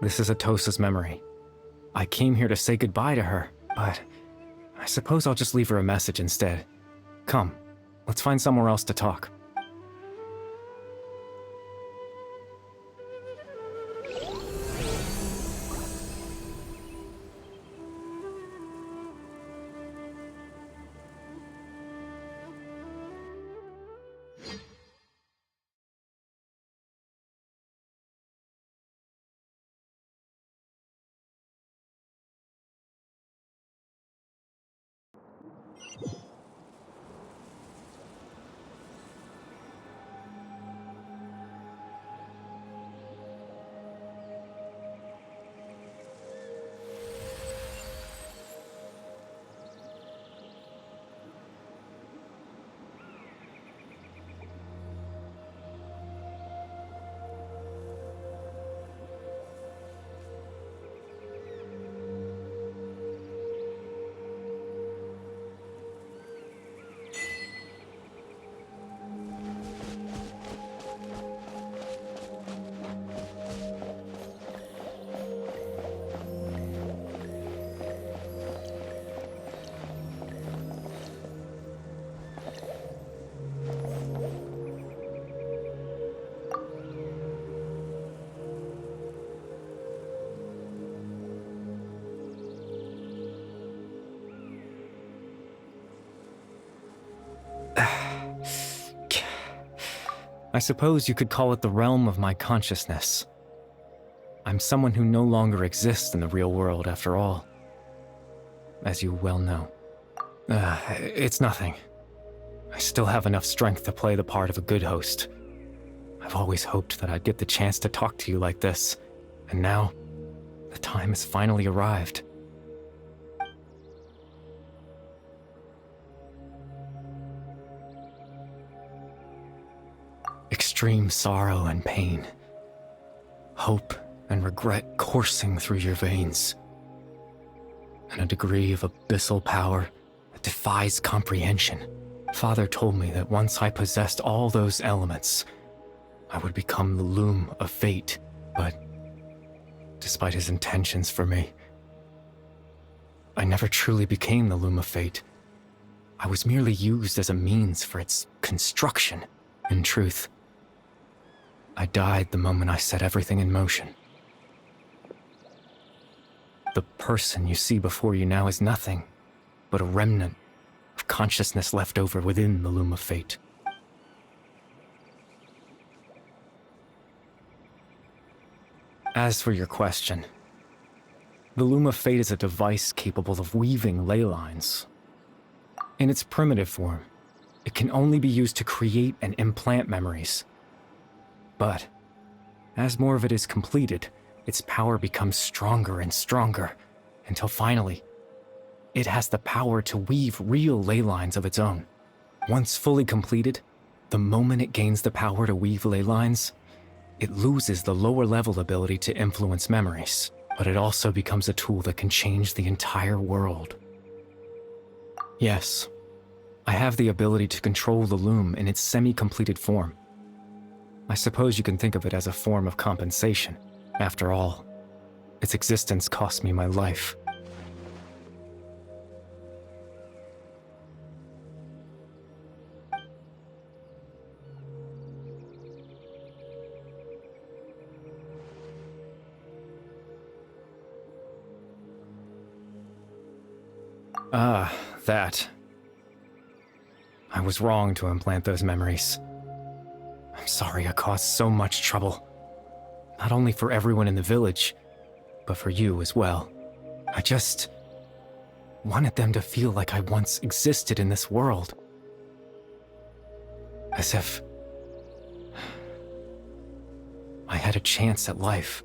This is Atosa's memory. I came here to say goodbye to her, but I suppose I'll just leave her a message instead. Come, let's find somewhere else to talk. I suppose you could call it the realm of my consciousness. I'm someone who no longer exists in the real world, after all. As you well know. It's nothing. I still have enough strength to play the part of a good host. I've always hoped that I'd get the chance to talk to you like this, and now, the time has finally arrived. Extreme sorrow and pain. Hope and regret coursing through your veins. And a degree of abyssal power that defies comprehension. Father told me that once I possessed all those elements, I would become the loom of fate, but despite his intentions for me, I never truly became the loom of fate. I was merely used as a means for its construction. In truth, I died the moment I set everything in motion. The person you see before you now is nothing but a remnant of consciousness left over within the loom of fate. As for your question, the loom of fate is a device capable of weaving ley lines. In its primitive form, it can only be used to create and implant memories. But as more of it is completed, its power becomes stronger and stronger, until finally, it has the power to weave real ley lines of its own. Once fully completed, the moment it gains the power to weave ley lines, it loses the lower level ability to influence memories, but it also becomes a tool that can change the entire world. Yes, I have the ability to control the loom in its semi-completed form. I suppose you can think of it as a form of compensation. After all, its existence cost me my life. Ah, that. I was wrong to implant those memories. I'm sorry I caused so much trouble. Not only for everyone in the village, but for you as well. I just wanted them to feel like I once existed in this world. As if I had a chance at life.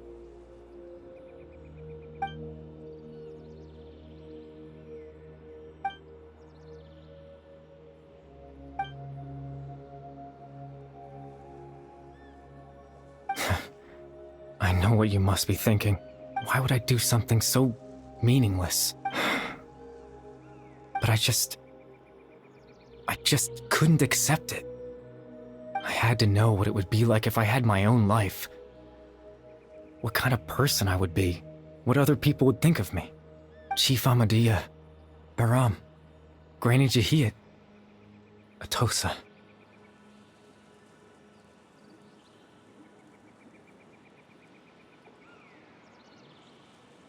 I know what you must be thinking. Why would I do something so meaningless? But I just couldn't accept it. I had to know what it would be like if I had my own life. What kind of person I would be. What other people would think of me. Chief Ahmadiyya, Baram, Granny Jahiyat, Atosa.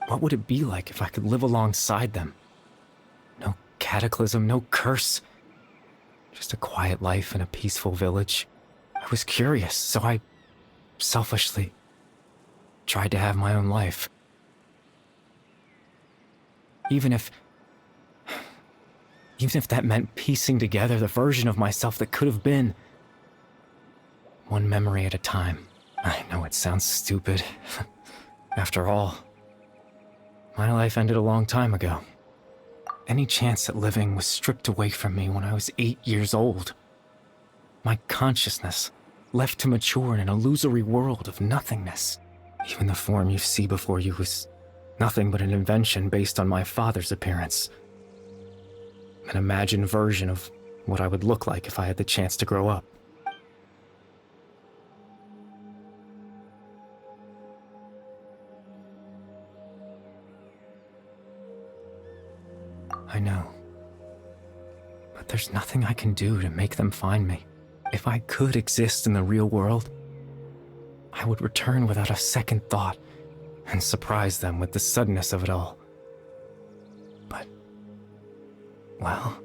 What would it be like if I could live alongside them? No cataclysm, no curse. Just a quiet life in a peaceful village. I was curious, so I selfishly tried to have my own life. Even if that meant piecing together the version of myself that could have been. One memory at a time. I know it sounds stupid. After all, my life ended a long time ago. Any chance at living was stripped away from me when I was 8 years old. My consciousness left to mature in an illusory world of nothingness. Even the form you see before you was nothing but an invention based on my father's appearance. An imagined version of what I would look like if I had the chance to grow up. I know. But there's nothing I can do to make them find me. If I could exist in the real world, I would return without a second thought and surprise them with the suddenness of it all. But, well,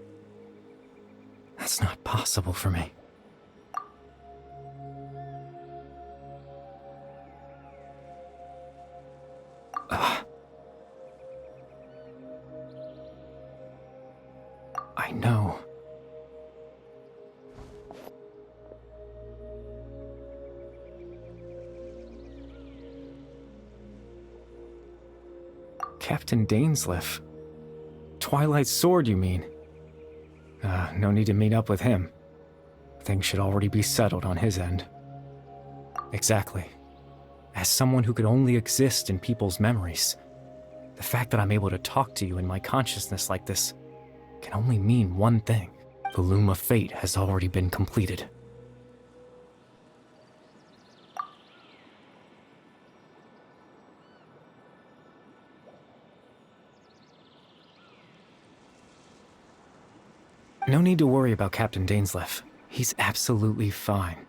that's not possible for me. I know. Captain Dainsleif. Twilight Sword, you mean? No need to meet up with him. Things should already be settled on his end. Exactly. As someone who could only exist in people's memories, the fact that I'm able to talk to you in my consciousness like this can only mean one thing. The Loom of Fate has already been completed. No need to worry about Captain Dainsleif. He's absolutely fine.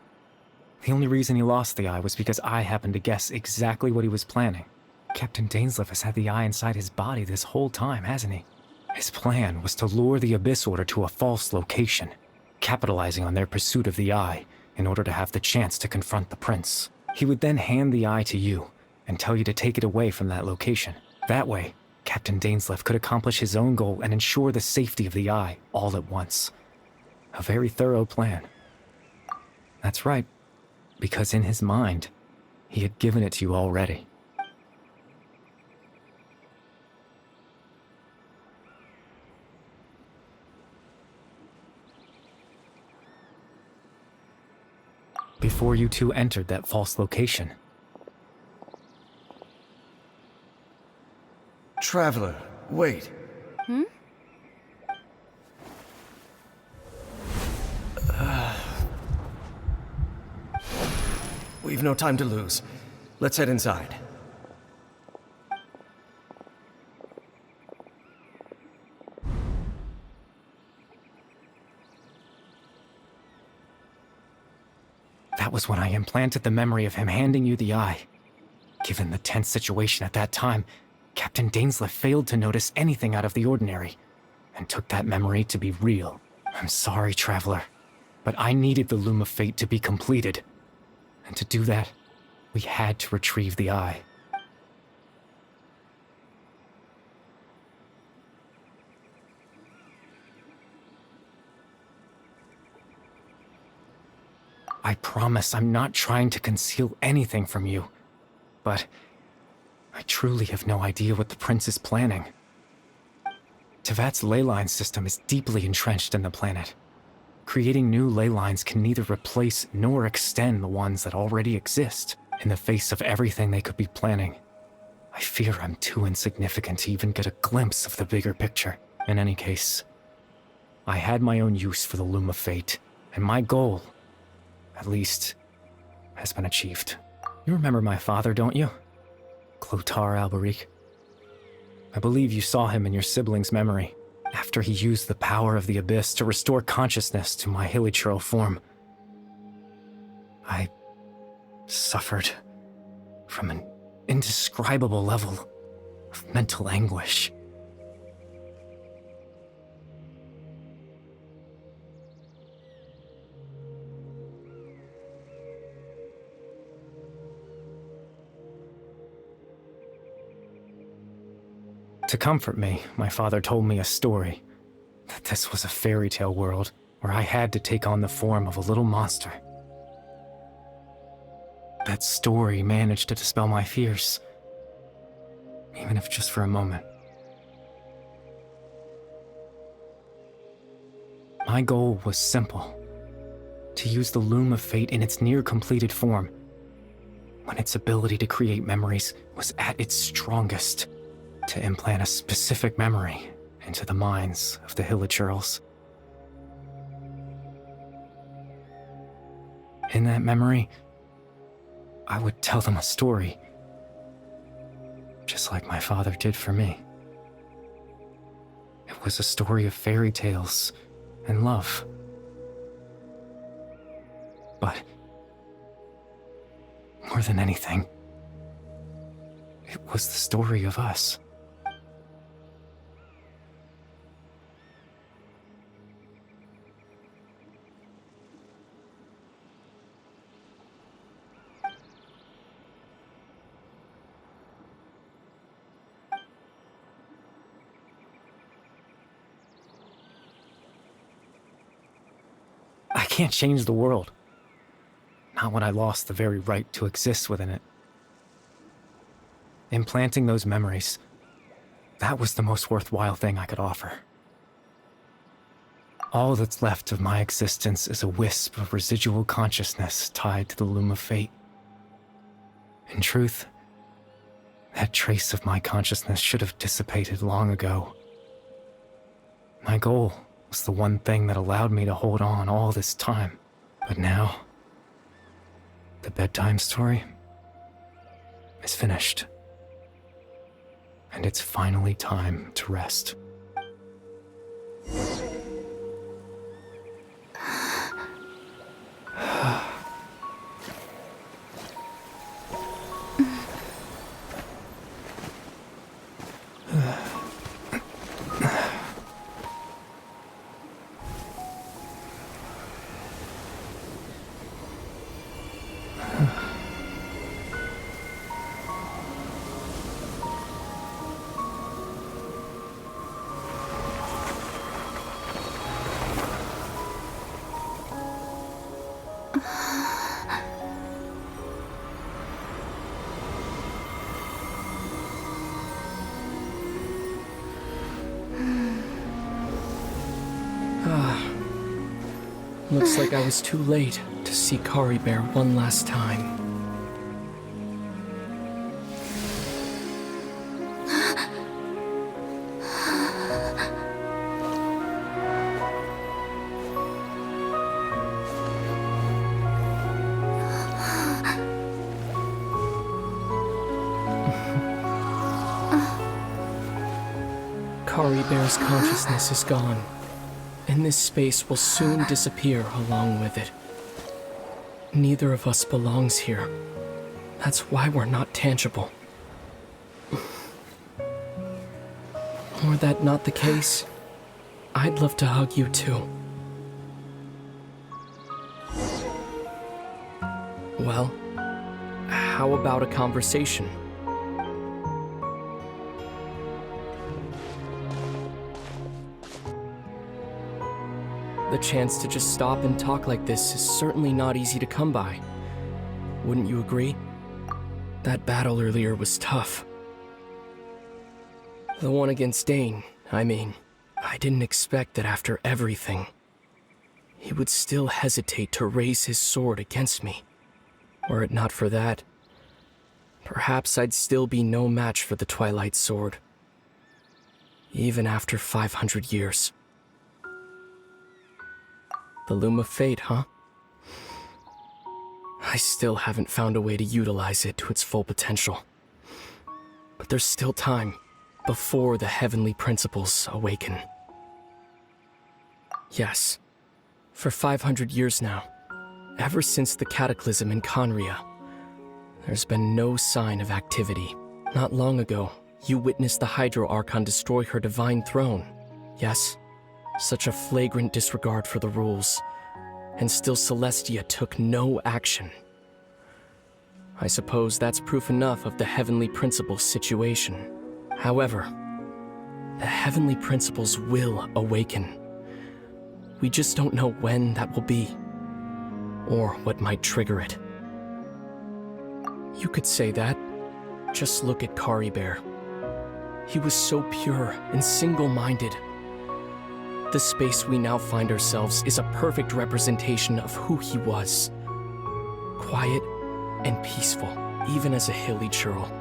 The only reason he lost the eye was because I happened to guess exactly what he was planning. Captain Dainsleif has had the eye inside his body this whole time, hasn't he? His plan was to lure the Abyss Order to a false location, capitalizing on their pursuit of the eye in order to have the chance to confront the prince. He would then hand the eye to you and tell you to take it away from that location. That way, Captain Dainsleif could accomplish his own goal and ensure the safety of the eye all at once. A very thorough plan. That's right, because in his mind, he had given it to you already. Before you two entered that false location. Traveler, wait. We've no time to lose. Let's head inside. That was when I implanted the memory of him handing you the eye. Given the tense situation at that time, Captain Dainsleif failed to notice anything out of the ordinary, and took that memory to be real. I'm sorry, Traveler, but I needed the Loom of Fate to be completed. And to do that, we had to retrieve the eye. I promise I'm not trying to conceal anything from you, but I truly have no idea what the prince is planning. Tevat's ley line system is deeply entrenched in the planet. Creating new ley lines can neither replace nor extend the ones that already exist. In the face of everything they could be planning, I fear I'm too insignificant to even get a glimpse of the bigger picture. In any case, I had my own use for the Loom of Fate, and my goal, at least, has been achieved. You remember my father, don't you? Clotar Alberic. I believe you saw him in your sibling's memory, after he used the power of the Abyss to restore consciousness to my hilichurl form. I suffered from an indescribable level of mental anguish. To comfort me, my father told me a story, that this was a fairy tale world where I had to take on the form of a little monster. That story managed to dispel my fears, even if just for a moment. My goal was simple: to use the Loom of Fate in its near-completed form, when its ability to create memories was at its strongest, to implant a specific memory into the minds of the hilichurls. In that memory, I would tell them a story, just like my father did for me. It was a story of fairy tales and love. But more than anything, it was the story of us. can't change the world. Not when I lost the very right to exist within it. Implanting those memories, that was the most worthwhile thing I could offer. All that's left of my existence is a wisp of residual consciousness tied to the loom of fate. In truth, that trace of my consciousness should have dissipated long ago. My goal was the one thing that allowed me to hold on all this time. But now, the bedtime story is finished. And it's finally time to rest. Looks like I was too late to see Kari Bear one last time. Kari Bear's consciousness is gone, and this space will soon disappear along with it. Neither of us belongs here. That's why we're not tangible. Were that not the case, I'd love to hug you too. Well, how about a conversation? The chance to just stop and talk like this is certainly not easy to come by. Wouldn't you agree? That battle earlier was tough. The one against Dane, I mean. I didn't expect that after everything, he would still hesitate to raise his sword against me. Were it not for that, perhaps I'd still be no match for the Twilight Sword. Even after 500 years. The Loom of Fate, huh? I still haven't found a way to utilize it to its full potential. But there's still time before the heavenly principles awaken. Yes, for 500 years now, ever since the cataclysm in Conria, there's been no sign of activity. Not long ago, you witnessed the Hydro Archon destroy her divine throne. Yes? Such a flagrant disregard for the rules, and still Celestia took no action. I suppose that's proof enough of the Heavenly Principles situation. However, the Heavenly Principles will awaken. We just don't know when that will be, or what might trigger it. You could say that. Just look at Kari Bear. He was so pure and single-minded. The space we now find ourselves is a perfect representation of who he was. Quiet and peaceful, even as a hilly churl.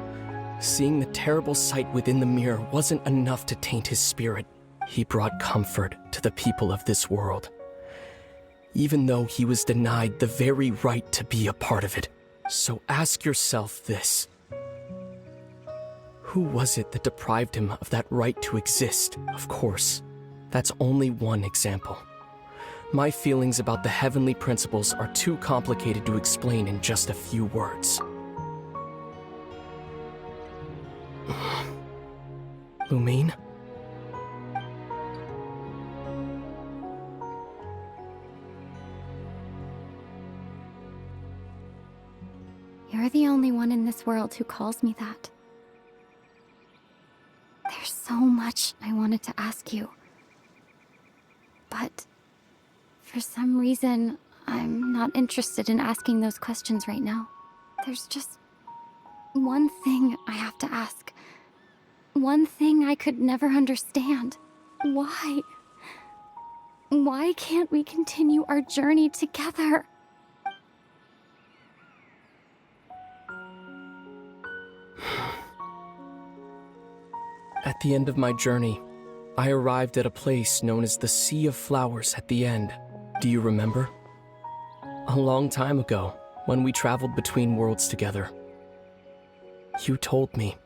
Seeing the terrible sight within the mirror wasn't enough to taint his spirit. He brought comfort to the people of this world, even though he was denied the very right to be a part of it. So ask yourself this. Who was it that deprived him of that right to exist? Of course. That's only one example. My feelings about the heavenly principles are too complicated to explain in just a few words. Lumine? You're the only one in this world who calls me that. There's so much I wanted to ask you. But For some reason, I'm not interested in asking those questions right now. There's just one thing I have to ask. One thing I could never understand. Why? Why can't we continue our journey together? At the end of my journey, I arrived at a place known as the Sea of Flowers at the end. Do you remember? A long time ago, when we traveled between worlds together. You told me.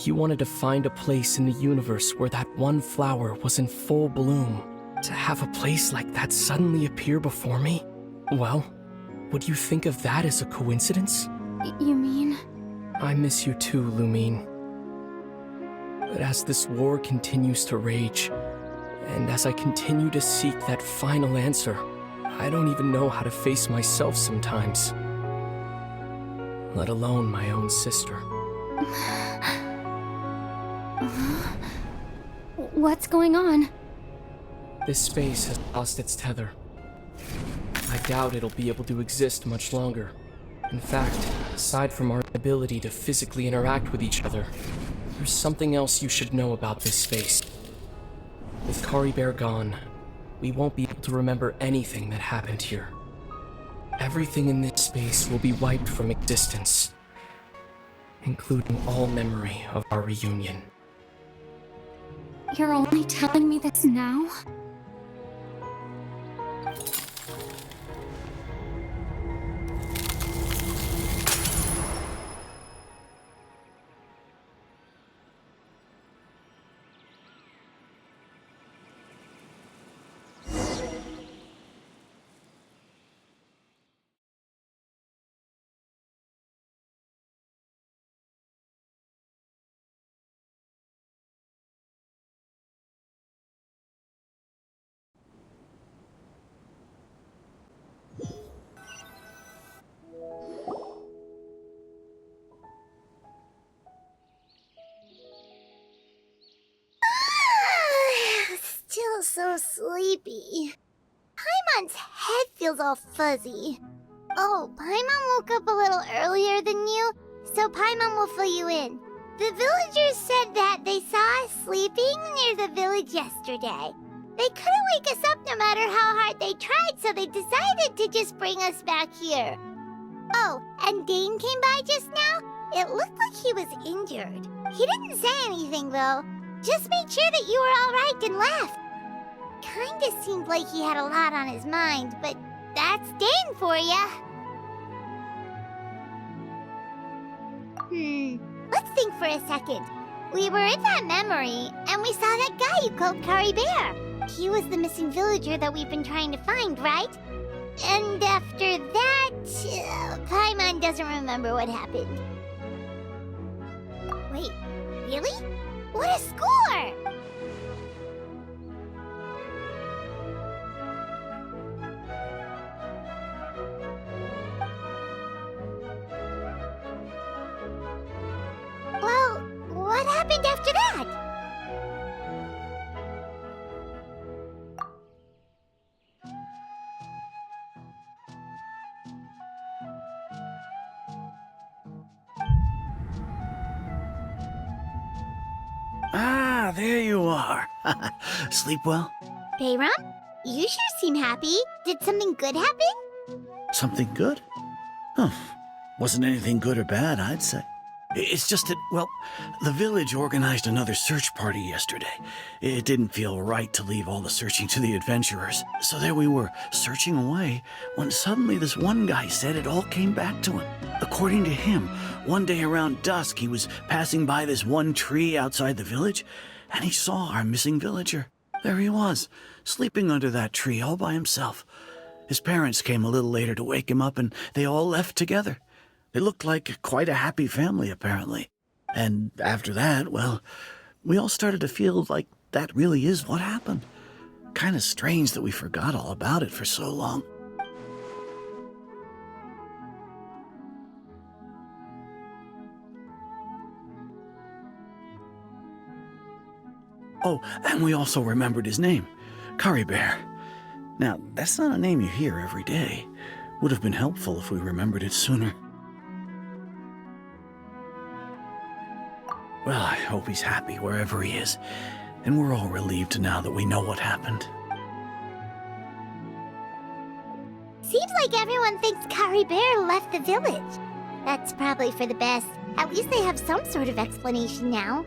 You wanted to find a place in the universe where that one flower was in full bloom. To have a place like that suddenly appear before me? Well, would you think of that as a coincidence? You mean? I miss you too, Lumine. But as this war continues to rage, and as I continue to seek that final answer, I don't even know how to face myself sometimes. Let alone my own sister. What's going on? This space has lost its tether. I doubt it'll be able to exist much longer. In fact, aside from our ability to physically interact with each other, there's something else you should know about this space. With Kari Bear gone, we won't be able to remember anything that happened here. Everything in this space will be wiped from existence, including all memory of our reunion. You're only telling me this now? Still so sleepy. Paimon's head feels all fuzzy. Oh, Paimon woke up a little earlier than you, so Paimon will fill you in. The villagers said that they saw us sleeping near the village yesterday. They couldn't wake us up no matter how hard they tried, so they decided to just bring us back here. Oh, and Dane came by just now. It looked like he was injured. He didn't say anything, though. Just made sure that you were all right and left. Kinda seemed like he had a lot on his mind, but that's Dane for ya. Let's think for a second. We were in that memory, and we saw that guy you called Kari Bear. He was the missing villager that we've been trying to find, right? And after that, Paimon doesn't remember what happened. Wait, really? What a score! Well, what happened after that? Ah, there you are. Sleep well? Bayram, you sure seem happy. Did something good happen? Something good? Huh. Wasn't anything good or bad, I'd say. It's just that, well, the village organized another search party yesterday. It didn't feel right to leave all the searching to the adventurers. So there we were, searching away, when suddenly this one guy said it all came back to him. According to him, one day around dusk, he was passing by this one tree outside the village, and he saw our missing villager. There he was, sleeping under that tree all by himself. His parents came a little later to wake him up, and they all left together. They looked like quite a happy family, apparently. And after that, well, we all started to feel like that really is what happened. Kind of strange that we forgot all about it for so long. Oh, and we also remembered his name, Kari Bear. Now, that's not a name you hear every day. Would have been helpful if we remembered it sooner. Well, I hope he's happy wherever he is, and we're all relieved now that we know what happened. Seems like everyone thinks Kari Bear left the village. That's probably for the best. At least they have some sort of explanation now.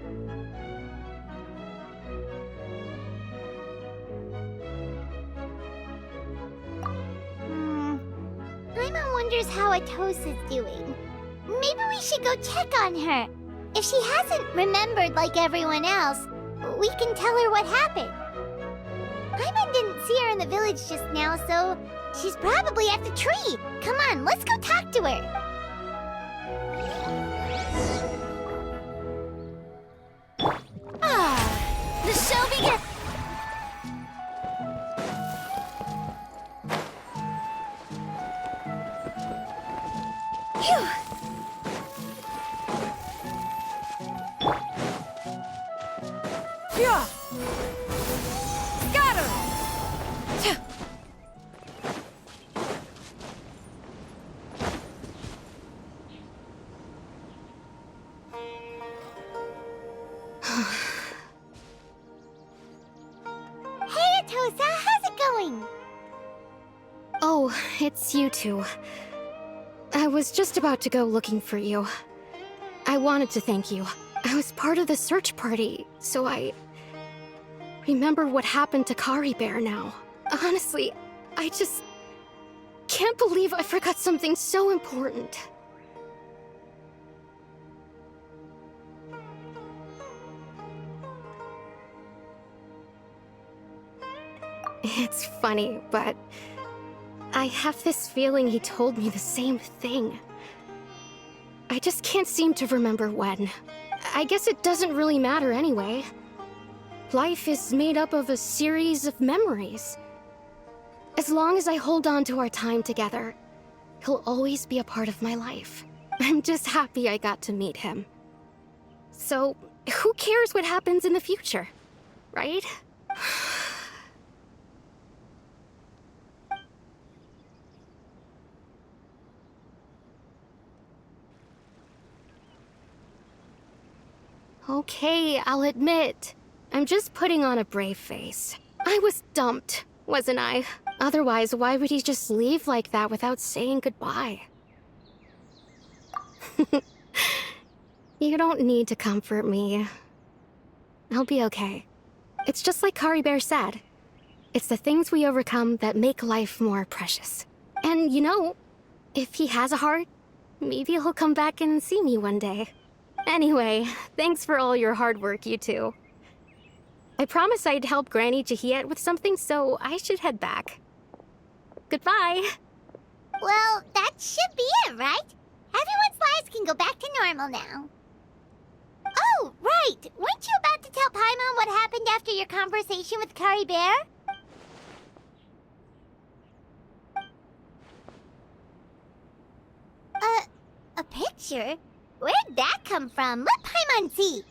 Paimon wonders how Atosa's doing. Maybe we should go check on her. If she hasn't remembered like everyone else, we can tell her what happened. Paimon didn't see her in the village just now, so she's probably at the tree. Come on, let's go talk to her. The show begins. Phew. Yeah. Scatter. Hey, Atosa, how's it going? Oh, it's you two. I was just about to go looking for you. I wanted to thank you. I was part of the search party, so I remember what happened to Kari Bear now. Honestly, I just can't believe I forgot something so important. It's funny, but I have this feeling he told me the same thing. I just can't seem to remember when. I guess it doesn't really matter anyway. Life is made up of a series of memories. As long as I hold on to our time together, he'll always be a part of my life. I'm just happy I got to meet him. So, who cares what happens in the future, right? Okay, I'll admit. I'm just putting on a brave face. I was dumped, wasn't I? Otherwise, why would he just leave like that without saying goodbye? You don't need to comfort me. I'll be okay. It's just like Kari Bear said. It's the things we overcome that make life more precious. And you know, if he has a heart, maybe he'll come back and see me one day. Anyway, thanks for all your hard work, you two. I promised I'd help Granny Jahiet with something, so I should head back. Goodbye. Well, that should be it, right? Everyone's lives can go back to normal now. Oh, right! Weren't you about to tell Paimon what happened after your conversation with Kari Bear? A picture? Where'd that come from? Let Paimon see.